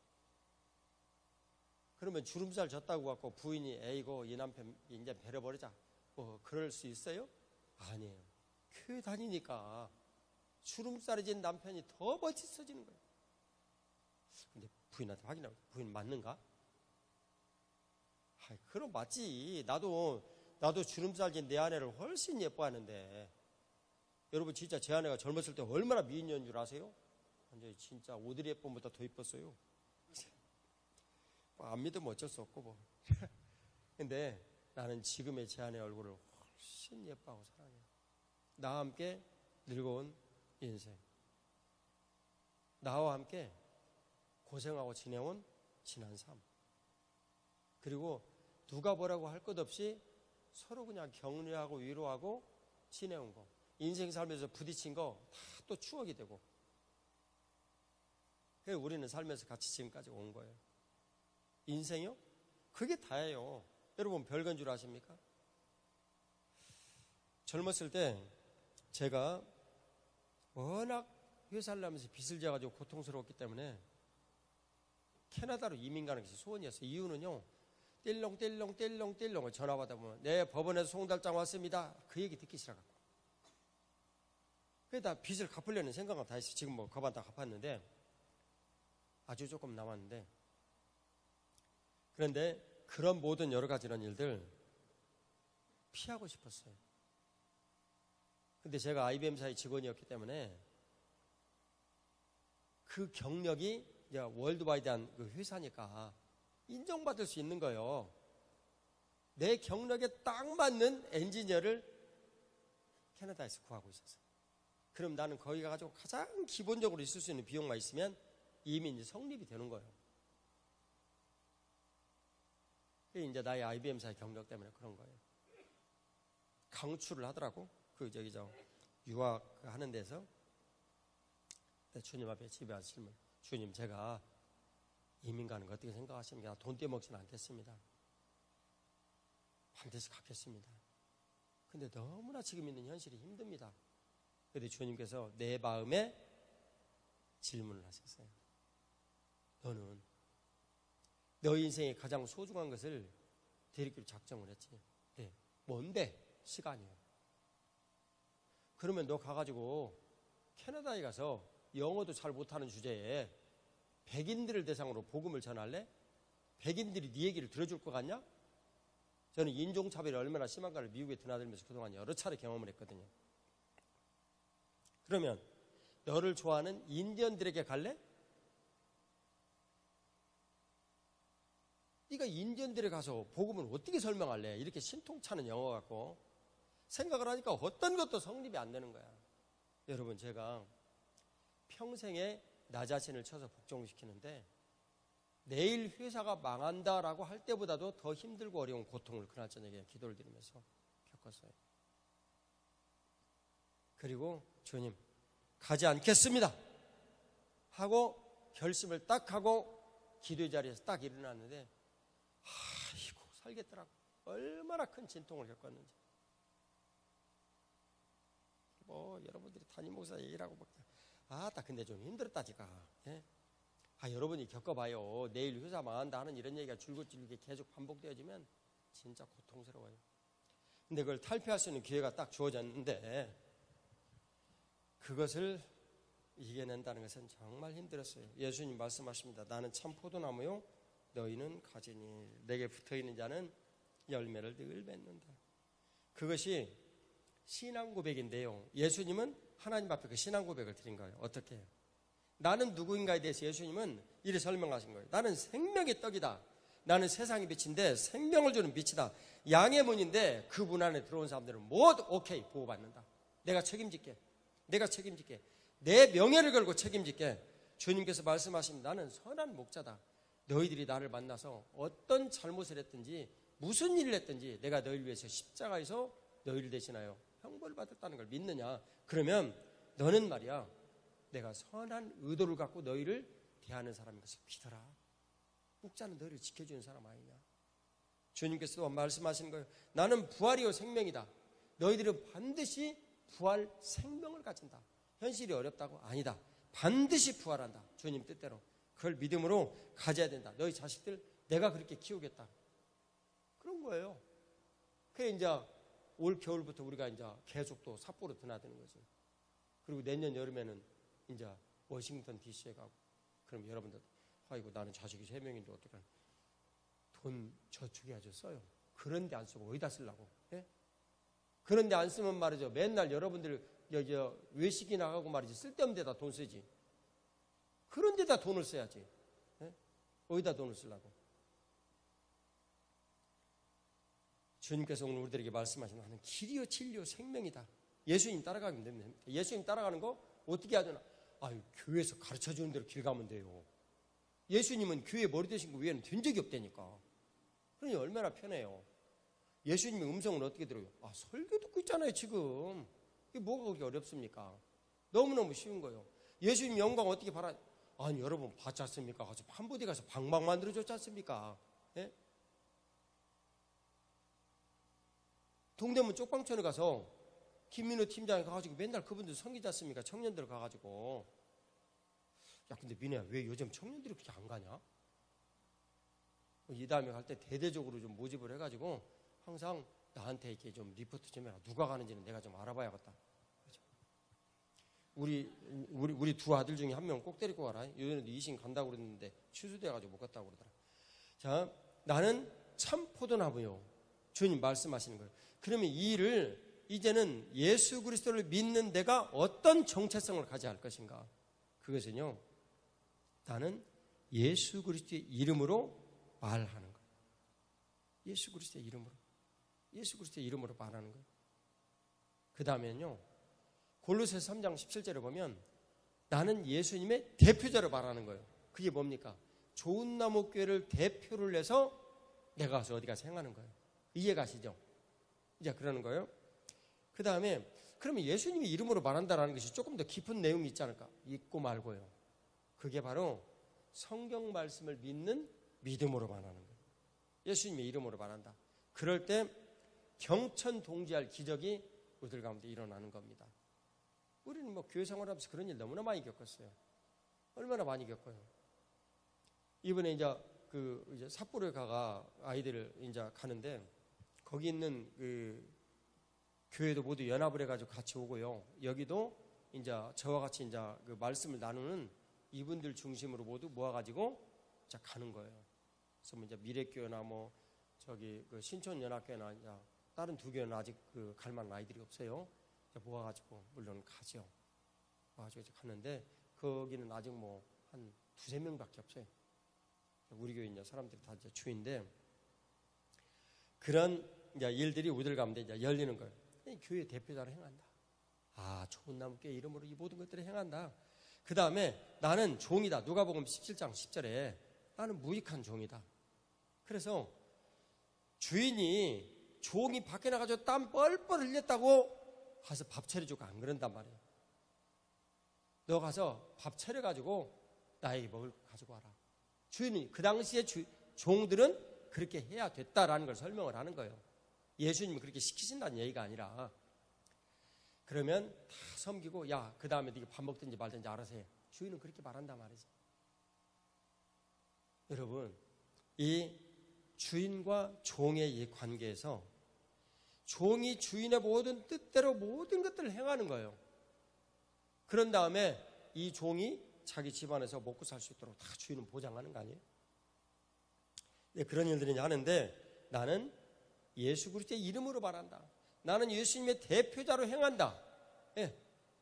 그러면 주름살 졌다고 갖고 부인이 에이고 이 남편 이제 버려버리자, 뭐 그럴 수 있어요? 아니에요. 교회 다니니까 주름살이 진 남편이 더 멋있어지는 거예요. 근데 부인한테 확인하고, 부인 맞는가? 그럼 맞지. 나도 주름살 진 내 아내를 훨씬 예뻐하는데, 여러분 진짜 제 아내가 젊었을 때 얼마나 미인이었는 줄 아세요? 완전히 진짜 오드리 헵번보다 더 이뻤어요. 안 믿으면 어쩔 수 없고 뭐. 근데 나는 지금의 제 아내 얼굴을 훨씬 예뻐하고 사랑해요. 나와 함께 늙어온 인생, 나와 함께 고생하고 지내온 지난 삶, 그리고 누가 뭐라고 할 것 없이 서로 그냥 격려하고 위로하고 지내온 거, 인생 살면서 부딪힌 거 다 또 추억이 되고, 그래서 우리는 살면서 같이 지금까지 온 거예요. 인생이요? 그게 다예요. 여러분 별건 줄 아십니까? 젊었을 때 제가 워낙 회사를 하면서 빚을 져가지고 고통스러웠기 때문에 캐나다로 이민 가는 것이 소원이었어요. 이유는요, 띨렁 전화 받아보면 네, 법원에서 송달장 왔습니다. 그 얘기 듣기 싫어갖고. 그래서 다 빚을 갚으려는 생각은 다 했어요. 지금 뭐 거반 다 갚았는데 아주 조금 남았는데, 그런데 그런 모든 여러 가지 이런 일들 피하고 싶었어요. 근데 제가 IBM사의 직원이었기 때문에 그 경력이 이제 월드와이드한 그 회사니까 인정받을 수 있는 거예요. 내 경력에 딱 맞는 엔지니어를 캐나다에서 구하고 있었어요. 그럼 나는 거기 가가지고 가장 기본적으로 있을 수 있는 비용만 있으면 이미 이제 성립이 되는 거예요. 그게 이제 나의 IBM사의 경력 때문에 그런 거예요. 강추를 하더라고. 유학하는 데서. 주님 앞에 집에 와서 질문. 주님, 제가 이민 가는 거 어떻게 생각하십니까? 돈 떼먹지는 않겠습니다. 반드시 갖겠습니다. 근데 너무나 지금 있는 현실이 힘듭니다. 그런데 주님께서 내 마음에 질문을 하셨어요. 너는 너 인생의 가장 소중한 것을 데리기로 작정을 했지. 네. 뭔데? 시간이요. 그러면 너 가가지고 캐나다에 가서 영어도 잘 못하는 주제에 백인들을 대상으로 복음을 전할래? 백인들이 네 얘기를 들어줄 것 같냐? 저는 인종차별이 얼마나 심한가를 미국에 드나들면서 그동안 여러 차례 경험을 했거든요. 그러면 너를 좋아하는 인디언들에게 갈래? 네가 인디언들에 가서 복음을 어떻게 설명할래? 이렇게 신통차는 영어 갖고 생각을 하니까 어떤 것도 성립이 안 되는 거야. 여러분, 제가 평생에 나 자신을 쳐서 복종시키는데 내일 회사가 망한다라고 할 때보다도 더 힘들고 어려운 고통을 그날 저녁에 기도를 드리면서 겪었어요. 그리고 주님, 가지 않겠습니다 하고 결심을 딱 하고 기도의 자리에서 딱 일어났는데 아이고 살겠더라고. 얼마나 큰 진통을 겪었는지. 뭐 여러분들이 담임 목사 얘기를 하고 딱 근데 좀 힘들었다지가. 예? 여러분이 겪어봐요. 내일 회사 망한다 하는 이런 얘기가 줄긋줄게 계속 반복되어지면 진짜 고통스러워요. 근데 그걸 탈피할 수 있는 기회가 딱 주어졌는데 그것을 이겨낸다는 것은 정말 힘들었어요. 예수님 말씀하십니다. 나는 참 포도나무요 너희는 가지니 내게 붙어있는 자는 열매를 늘 맺는다. 그것이 신앙 고백인데요. 예수님은 하나님 앞에 그 신앙 고백을 드린 거예요. 어떻게 해요? 나는 누구인가에 대해서 예수님은 이렇게 설명하신 거예요. 나는 생명의 떡이다. 나는 세상의 빛인데 생명을 주는 빛이다. 양의 문인데 그 문 안에 들어온 사람들은 모두 오케이 보호받는다. 내가 책임질게. 내 명예를 걸고 책임질게. 주님께서 말씀하십니다. 나는 선한 목자다. 너희들이 나를 만나서 어떤 잘못을 했든지 무슨 일을 했든지 내가 너희를 위해서 십자가에서 너희를 대신하여 형벌을 받았다는 걸 믿느냐? 그러면 너는 말이야 내가 선한 의도를 갖고 너희를 대하는 사람인 것을 믿어라. 목자는 너희를 지켜주는 사람 아니냐? 주님께서 말씀하시는 거예요. 나는 부활이요 생명이다. 너희들은 반드시 부활 생명을 가진다. 현실이 어렵다고? 아니다. 반드시 부활한다. 주님 뜻대로. 그걸 믿음으로 가져야 된다. 너희 자식들 내가 그렇게 키우겠다. 그런 거예요. 그래 이제 올 겨울부터 우리가 이제 계속 또 삿포로 드나드는 거죠. 그리고 내년 여름에는 이제 워싱턴 DC에 가고. 그럼 여러분들 아이고 나는 자식이 3명인데 어떡하나. 돈 저축해야죠. 써요. 그런데 안 쓰고 어디다 쓰려고. 예? 그런데 안 쓰면 말이죠. 맨날 여러분들 여기 외식이 나가고 말이지 쓸데없는 데다 돈 쓰지. 그런 데다 돈을 써야지. 예? 어디다 돈을 쓰려고. 주님께서 오늘 우리들에게 말씀하시는 나는 길이요 진리요 생명이다. 예수님 따라가면 됩니다. 예수님 따라가는 거 어떻게 하잖아. 교회에서 가르쳐주는 대로 길 가면 돼요. 예수님은 교회 머리 되신 거 위에는 된 적이 없다니까. 그러니 얼마나 편해요. 예수님의 음성은 어떻게 들어요? 설교 듣고 있잖아요 지금. 이게 뭐가 그렇게 어렵습니까? 너무너무 쉬운 거예요. 예수님 영광 어떻게 바라? 아니 여러분 봤지 않습니까? 가서 한부대 가서 방방 만들어줬지 않습니까? 예? 동대문 쪽방촌에 가서 김민호 팀장이 가가지고 맨날 그분들 섬기지 않습니까? 청년들 가가지고 야 근데 민호야 왜 요즘 청년들이 그렇게 안 가냐? 이 다음에 갈 때 대대적으로 좀 모집을 해가지고 항상 나한테 이렇게 좀 리포트 좀 해라. 누가 가는지는 내가 좀 알아봐야겠다. 우리 두 아들 중에 한 명 꼭 데리고 가라. 요즘에도 이신 간다고 그랬는데 취소돼가지고 못 갔다고 그러더라. 자, 나는 참 포도나무요. 주님 말씀하시는 거예요. 그러면 이 일을 이제는 예수 그리스도를 믿는 내가 어떤 정체성을 가져야 할 것인가? 그것은요. 나는 예수 그리스도의 이름으로 말하는 거예요. 예수 그리스도의 이름으로. 예수 그리스도의 이름으로 말하는 거예요. 그 다음에는요. 골로새서 3장 17절에 보면 나는 예수님의 대표자로 말하는 거예요. 그게 뭡니까? 좋은 나무 교회를 대표를 해서 내가 가서 어디 가서 행하는 거예요. 이해가시죠? 이제 그러는 거예요. 그 다음에 그러면 예수님의 이름으로 말한다라는 것이 조금 더 깊은 내용이 있지 않을까? 있고 말고요. 그게 바로 성경 말씀을 믿는 믿음으로 말하는 거예요. 예수님의 이름으로 말한다. 그럴 때 경천동지할 기적이 우리들 가운데 일어나는 겁니다. 우리는 뭐 교회 생활하면서 그런 일 너무나 많이 겪었어요. 얼마나 많이 겪어요. 이번에 이제 삿포로에 가가 아이들을 이제 가는데 거기 있는 그 교회도 모두 연합을 해가지고 같이 오고요. 여기도 이제 저와 같이 이제 그 말씀을 나누는 이분들 중심으로 모두 모아가지고 이제 가는 거예요. 그래서 이제 미래교회나 뭐 저기 그 신촌연합교회나 이제 다른 두 교회는 아직 그 갈 만한 아이들이 없어요. 모아가지고 물론 가죠. 모아가지고 갔는데 거기는 아직 뭐 한 2-3명밖에 없어요. 우리 교회 이제 사람들이 다 이제 주인데 그런 이제 일들이 우리들 가운데 이제 열리는 거예요. 교회 대표자로 행한다. 좋은 나무교회 이름으로 이 모든 것들을 행한다. 그 다음에 나는 종이다. 누가복음 17장 10절에 나는 무익한 종이다. 그래서 주인이 종이 밖에 나가서 땀 뻘뻘 흘렸다고 가서 밥 차려주고 안 그런단 말이에요. 너 가서 밥 차려가지고 나에게 먹을 거 가지고 와라. 주인이 그 당시에 종들은 그렇게 해야 됐다라는 걸 설명을 하는 거예요. 예수님이 그렇게 시키신다는 얘기가 아니라. 그러면 다 섬기고 야, 그 다음에 네가 밥 먹든지 말든지 알아서 해. 주인은 그렇게 말한단 말이죠. 여러분, 이 주인과 종의 이 관계에서 종이 주인의 모든 뜻대로 모든 것들을 행하는 거예요. 그런 다음에 이 종이 자기 집안에서 먹고 살 수 있도록 다 주인은 보장하는 거 아니에요? 네, 그런 일들이 하는데 나는 예수 그리스도의 이름으로 말한다. 나는 예수님의 대표자로 행한다. 예,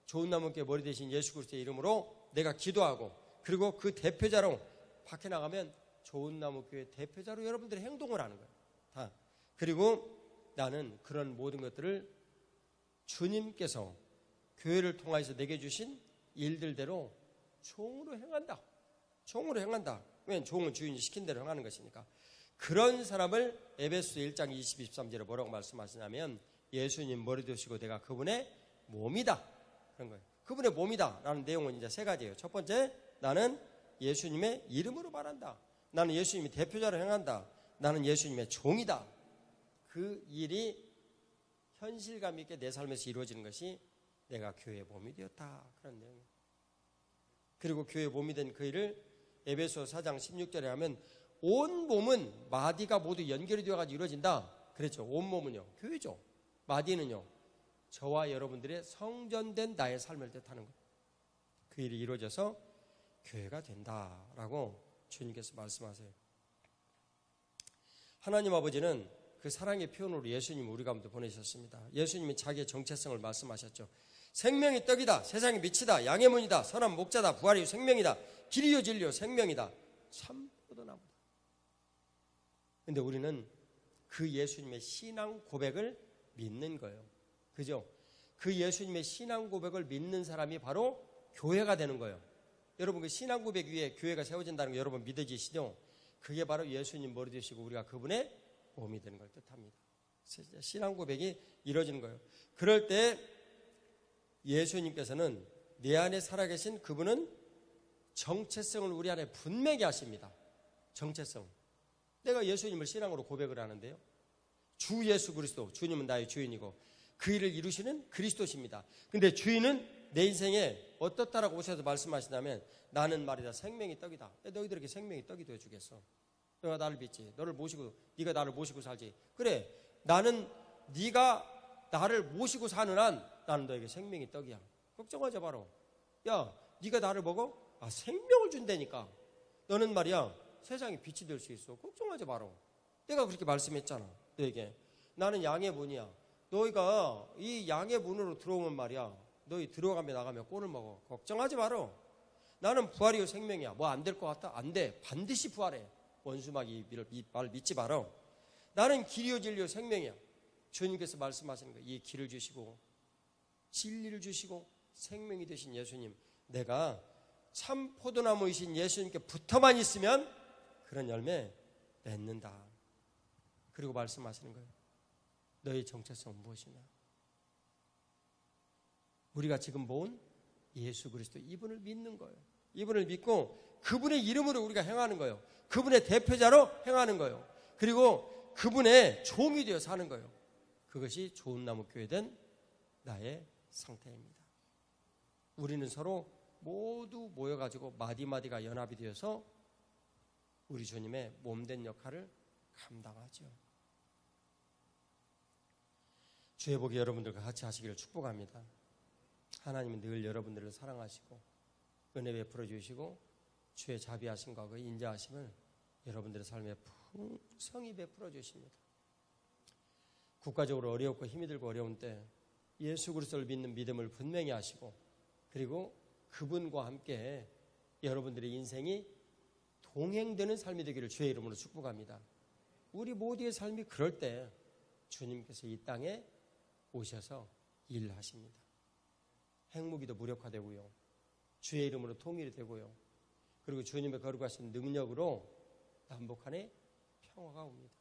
좋은 나무께 머리 대신 예수 그리스도의 이름으로 내가 기도하고 그리고 그 대표자로 밖에 나가면 좋은 나무 교회 대표자로 여러분들이 행동을 하는 거예요. 다. 그리고 나는 그런 모든 것들을 주님께서 교회를 통해서 내게 주신 일들대로 종으로 행한다. 종으로 행한다. 왜냐하면 종은 주인이 시킨 대로 행하는 것이니까. 그런 사람을 에베소 1장 20, 23절에 뭐라고 말씀하시냐면 예수님 머리 되시고 내가 그분의 몸이다. 그런 거예요. 그분의 몸이다 라는 내용은 이제 세 가지예요. 첫 번째, 나는 예수님의 이름으로 말한다. 나는 예수님의 대표자로 행한다. 나는 예수님의 종이다. 그 일이 현실감 있게 내 삶에서 이루어지는 것이 내가 교회의 몸이 되었다. 그런 내용이에요. 그리고 교회의 몸이 된 그 일을 에베소 4장 16절에 하면 온 몸은 마디가 모두 연결이 되어가지고 이루어진다. 그렇죠. 온 몸은요. 교회죠. 마디는요. 저와 여러분들의 성전된 나의 삶을 뜻하는 것. 그 일이 이루어져서 교회가 된다라고 주님께서 말씀하세요. 하나님 아버지는 그 사랑의 표현으로 예수님을 우리 가운데 보내셨습니다. 예수님이 자기의 정체성을 말씀하셨죠. 생명이 떡이다. 세상의 빛이다. 양의 문이다. 선한 목자다. 부활이요 생명이다. 길이요 진리요 생명이다. 참 포도나무다. 근데 우리는 그 예수님의 신앙 고백을 믿는 거예요. 그죠? 그 예수님의 신앙 고백을 믿는 사람이 바로 교회가 되는 거예요. 여러분 그 신앙 고백 위에 교회가 세워진다는 거 여러분 믿어지시죠? 그게 바로 예수님 머리 되시고 우리가 그분의 몸이 되는 걸 뜻합니다. 신앙 고백이 이루어지는 거예요. 그럴 때 예수님께서는 내 안에 살아계신 그분은 정체성을 우리 안에 분명히 하십니다. 정체성. 내가 예수님을 신앙으로 고백을 하는데요. 주 예수 그리스도, 주님은 나의 주인이고 그 일을 이루시는 그리스도십니다. 근데 주인은 내 인생에 어떻다라고 오셔서 말씀하시냐면 나는 말이다 생명이 떡이다. 너희들에게 생명이 떡이 되어주겠어. 너가 나를 믿지. 네가 나를 모시고 살지. 그래, 나는 네가 나를 모시고 사는 한 나는 너에게 생명이 떡이야. 걱정하지 마라. 야, 네가 나를 먹어? 아, 생명을 준다니까. 너는 말이야 세상에 빛이 될 수 있어. 걱정하지 마라. 내가 그렇게 말씀했잖아. 너에게 나는 양의 문이야. 너희가 이 양의 문으로 들어오면 말이야 너희 들어가며 나가며 꼴을 먹어. 걱정하지 마라. 나는 부활이요 생명이야. 뭐 안 될 것 같다? 안 돼. 반드시 부활해. 원수마귀 말 믿지 마라. 나는 길이요 진리요 생명이야. 주님께서 말씀하시는 거예요. 이 길을 주시고 진리를 주시고 생명이 되신 예수님, 내가 참 포도나무이신 예수님께 붙어만 있으면 그런 열매 맺는다. 그리고 말씀하시는 거예요. 너의 정체성은 무엇이냐? 우리가 지금 본 예수 그리스도 이분을 믿는 거예요. 이분을 믿고 그분의 이름으로 우리가 행하는 거예요. 그분의 대표자로 행하는 거예요. 그리고 그분의 종이 되어 사는 거예요. 그것이 좋은 나무 교회 된 나의 상태입니다. 우리는 서로 모두 모여가지고 마디마디가 연합이 되어서 우리 주님의 몸된 역할을 감당하죠. 주의 복이 여러분들과 같이 하시기를 축복합니다. 하나님은 늘 여러분들을 사랑하시고 은혜 베풀어 주시고 주의 자비하심과 그 인자하심을 여러분들의 삶에 풍성히 베풀어 주십니다. 국가적으로 어렵고 힘이 들고 어려운 때 예수 그리스도를 믿는 믿음을 분명히 하시고 그리고 그분과 함께 여러분들의 인생이 동행되는 삶이 되기를 주의 이름으로 축복합니다. 우리 모두의 삶이 그럴 때 주님께서 이 땅에 오셔서 일하십니다. 핵무기도 무력화되고요. 주의 이름으로 통일이 되고요. 그리고 주님의 거룩하신 능력으로 남북한에 평화가 옵니다.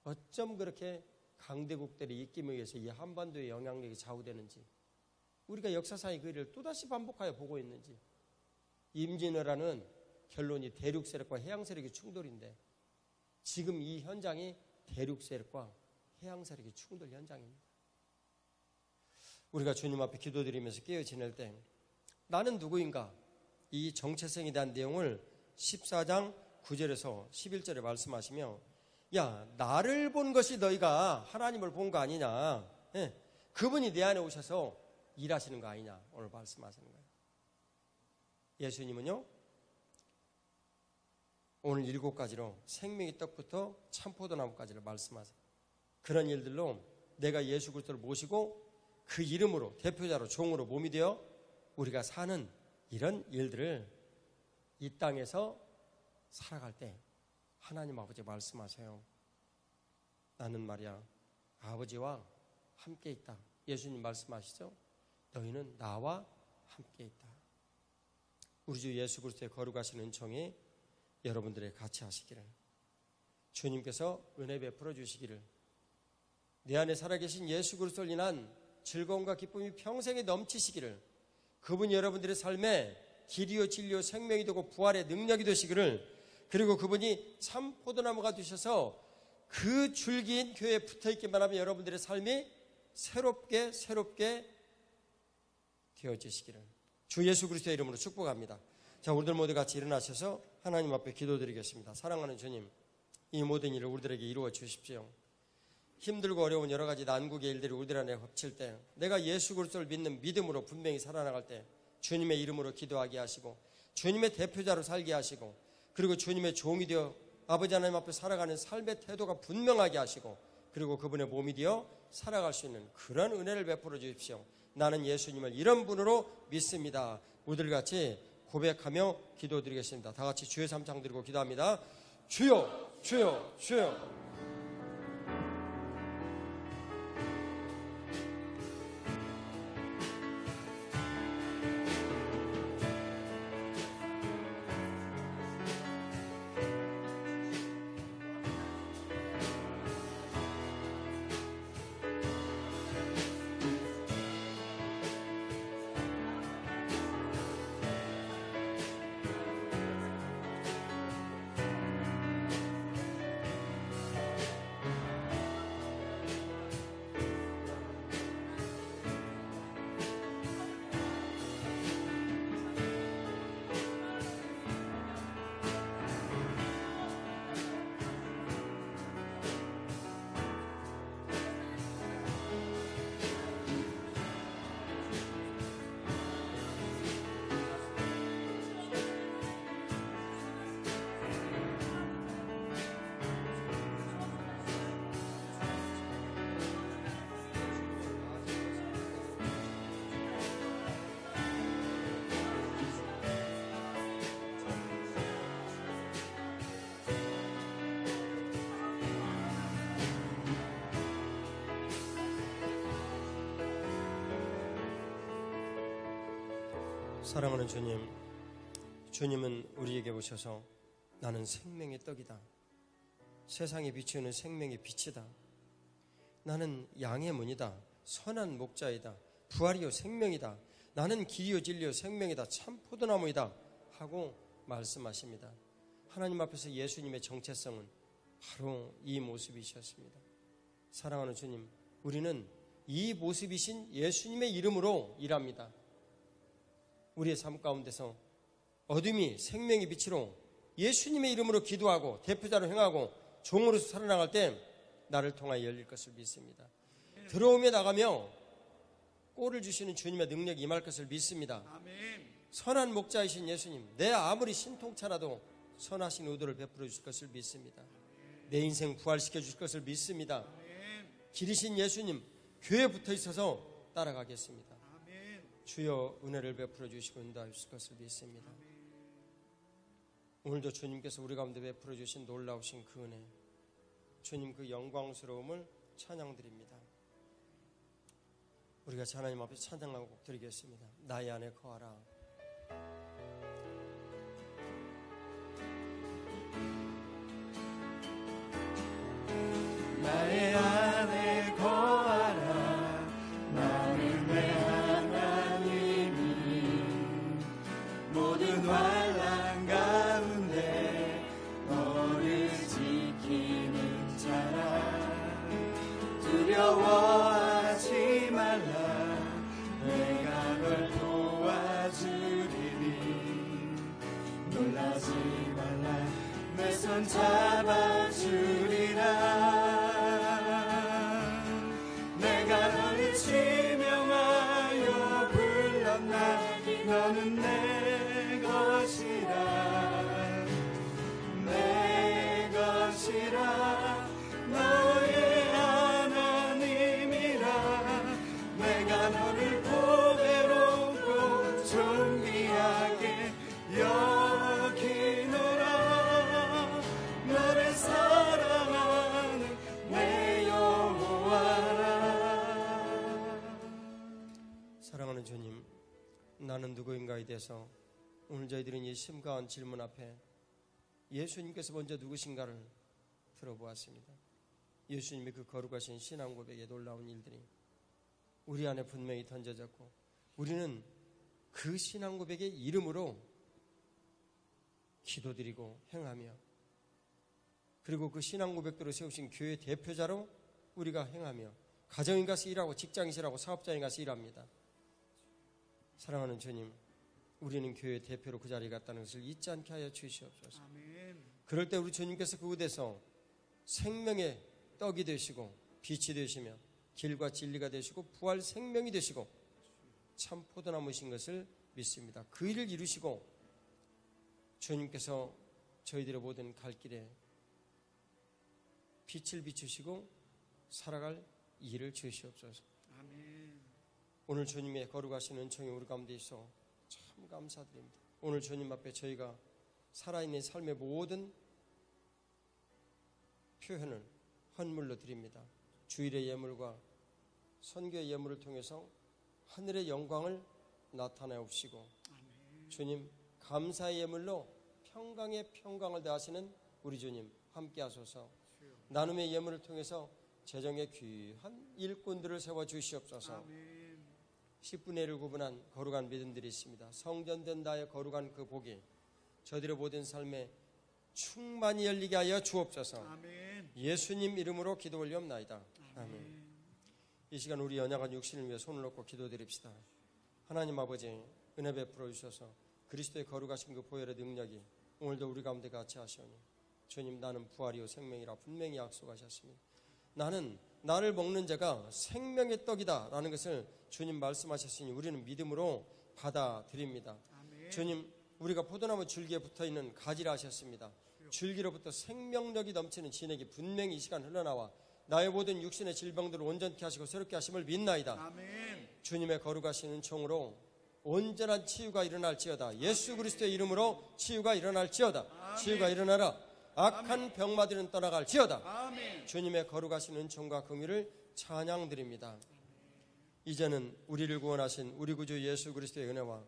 어쩜 그렇게 강대국들이 입김에 의해서 이 한반도의 영향력이 좌우되는지, 우리가 역사상의 그 일을 또다시 반복하여 보고 있는지, 임진왜란은 결론이 대륙 세력과 해양 세력의 충돌인데 지금 이 현장이 대륙 세력과 해양 세력의 충돌 현장입니다. 우리가 주님 앞에 기도드리면서 깨어 지낼 때 나는 누구인가? 이 정체성에 대한 내용을 14장 9절에서 11절에 말씀하시며 야, 나를 본 것이 너희가 하나님을 본 거 아니냐? 예, 그분이 내 안에 오셔서 일하시는 거 아니냐? 오늘 말씀하시는 거예요. 예수님은요, 오늘 7가지로 생명의 떡부터 참포도나무까지를 말씀하세요. 그런 일들로 내가 예수 그리스도를 모시고 그 이름으로 대표자로 종으로 몸이 되어 우리가 사는 이런 일들을 이 땅에서 살아갈 때 하나님 아버지 말씀하세요. 나는 말이야 아버지와 함께 있다. 예수님 말씀하시죠. 너희는 나와 함께 있다. 우리 주 예수 그리스도의 거룩하신 은총이 여러분들의 같이 하시기를, 주님께서 은혜 베풀어 주시기를, 내 안에 살아계신 예수 그리스도를 인한 즐거움과 기쁨이 평생에 넘치시기를, 그분이 여러분들의 삶에 길이요 진리요 생명이 되고 부활의 능력이 되시기를, 그리고 그분이 참 포도나무가 되셔서 그 줄기인 교회에 붙어있기만 하면 여러분들의 삶이 새롭게 되어지시기를 주 예수 그리스도의 이름으로 축복합니다. 자, 우리들 모두 같이 일어나셔서 하나님 앞에 기도드리겠습니다. 사랑하는 주님, 이 모든 일을 우리들에게 이루어 주십시오. 힘들고 어려운 여러 가지 난국의 일들이 우리들 안에 겹칠 때 내가 예수 그리스도를 믿는 믿음으로 분명히 살아나갈 때 주님의 이름으로 기도하게 하시고 주님의 대표자로 살게 하시고 그리고 주님의 종이 되어 아버지 하나님 앞에 살아가는 삶의 태도가 분명하게 하시고 그리고 그분의 몸이 되어 살아갈 수 있는 그런 은혜를 베풀어 주십시오. 나는 예수님을 이런 분으로 믿습니다. 우리들 같이 고백하며 기도드리겠습니다. 다 같이 주의 삼창 드리고 기도합니다. 주여, 주여, 주여. 사랑하는 주님, 주님은 우리에게 오셔서 나는 생명의 떡이다. 세상에 비추는 생명의 빛이다. 나는 양의 문이다. 선한 목자이다. 부활이요 생명이다. 나는 길이요 진리요 생명이다. 참 포도나무이다. 하고 말씀하십니다. 하나님 앞에서 예수님의 정체성은 바로 이 모습이셨습니다. 사랑하는 주님, 우리는 이 모습이신 예수님의 이름으로 일합니다. 우리의 삶 가운데서 어둠이 생명의 빛으로 예수님의 이름으로 기도하고 대표자로 행하고 종으로서 살아나갈 때 나를 통하여 열릴 것을 믿습니다. 들어오며 나가며 꼴을 주시는 주님의 능력이 임할 것을 믿습니다. 선한 목자이신 예수님, 내 아무리 신통찮아도 선하신 의도를 베풀어 주실 것을 믿습니다. 내 인생 부활시켜 주실 것을 믿습니다. 길이신 예수님, 교회에 붙어 있어서 따라가겠습니다. 주여 은혜를 베풀어 주시고 인도하실 것을 믿습니다. 오늘도 주님께서 우리 가운데 베풀어 주신 놀라우신 그 은혜, 주님 그 영광스러움을 찬양드립니다. 우리가 하나님 앞에 찬양하고 곡 드리겠습니다. 나의 안에 거하라. 나의 안에 거하라. 나는 내 하나님이 모든 환난 가운데 두려워하지 말라. 내가 널 도와주리니 놀라지 말라. 내 손 잡아주리라. 내가 너를 지명하여 불렀나니 너는 내 것이라. 내 것이라. 너의 하나님이라. 내가 너를 보배롭고 존귀하게 여기노라. 너를 사랑하는 내 여호와라. 사랑하는 주님, 나는 누구인가에 대해서 오늘 저희들은 이 심각한 질문 앞에 예수님께서 먼저 누구신가를 들어보았습니다. 예수님의 그 거룩하신 신앙 고백의 놀라운 일들이 우리 안에 분명히 던져졌고, 우리는 그 신앙 고백의 이름으로 기도드리고 행하며, 그리고 그 신앙 고백대로 세우신 교회 대표자로 우리가 행하며, 가정인 가서 일하고 직장인 일하고 사업자인 가서 일합니다. 사랑하는 주님, 우리는 교회 대표로 그 자리에 갔다는 것을 잊지 않게 하여 주시옵소서. 아멘. 그럴 때 우리 주님께서 그곳에서 생명의 떡이 되시고 빛이 되시며 길과 진리가 되시고 부활 생명이 되시고 참 포도나무신 것을 믿습니다. 그 일을 이루시고 주님께서 저희들의 모든 갈 길에 빛을 비추시고 살아갈 일을 주시옵소서. 아멘. 오늘 주님의 거룩하신 은총이 우리 가운데 있어 참 감사드립니다. 오늘 주님 앞에 저희가 살아있는 삶의 모든 표현을 헌물로 드립니다. 주일의 예물과 선교의 예물을 통해서 하늘의 영광을 나타내옵시고, 주님 감사의 예물로 평강의 평강을 더하시는 우리 주님 함께 하소서. 나눔의 예물을 통해서 재정의 귀한 일꾼들을 세워 주시옵소서. 10분의 1을 구분한 거룩한 믿음들이 있습니다. 성전된 나의 거룩한 그 복이 저들의 모든 삶에 충만히 열리게 하여 주옵소서. 아멘. 예수님 이름으로 기도 올리옵나이다. 아멘. 이 시간 우리 연약한 육신을 위해 손을 놓고 기도드립시다. 하나님 아버지, 은혜 베풀어 주셔서 그리스도의 거룩하신 그 보혈의 능력이 오늘도 우리 가운데 같이 하시오니, 주님 나는 부활이요 생명이라 분명히 약속하셨습니다. 나는 나를 먹는 자가 생명의 떡이다 라는 것을 주님 말씀하셨으니 우리는 믿음으로 받아들입니다. 아멘. 주님, 우리가 포도나무 줄기에 붙어있는 가지라 하셨습니다. 줄기로부터 생명력이 넘치는 진액이 분명히 이 시간 흘러나와 나의 모든 육신의 질병들을 온전케 하시고 새롭게 하심을 믿나이다. 아멘. 주님의 거룩하신 은총으로 온전한 치유가 일어날지어다. 예수 그리스도의 이름으로 치유가 일어날지어다. 아멘. 치유가 일어나라. 악한 병마들은 떠나갈지어다. 아멘. 주님의 거룩하신 은총과 긍휼을 찬양드립니다. 이제는 우리를 구원하신 우리 구주 예수 그리스도의 은혜와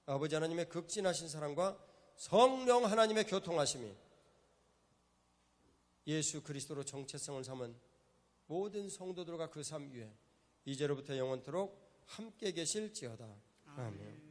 아버지 하나님의 극진하신 사랑과 성령 하나님의 교통하심이 예수 그리스도로 정체성을 삼은 모든 성도들과 그 삶 위에 이제로부터 영원토록 함께 계실지어다. 아멘.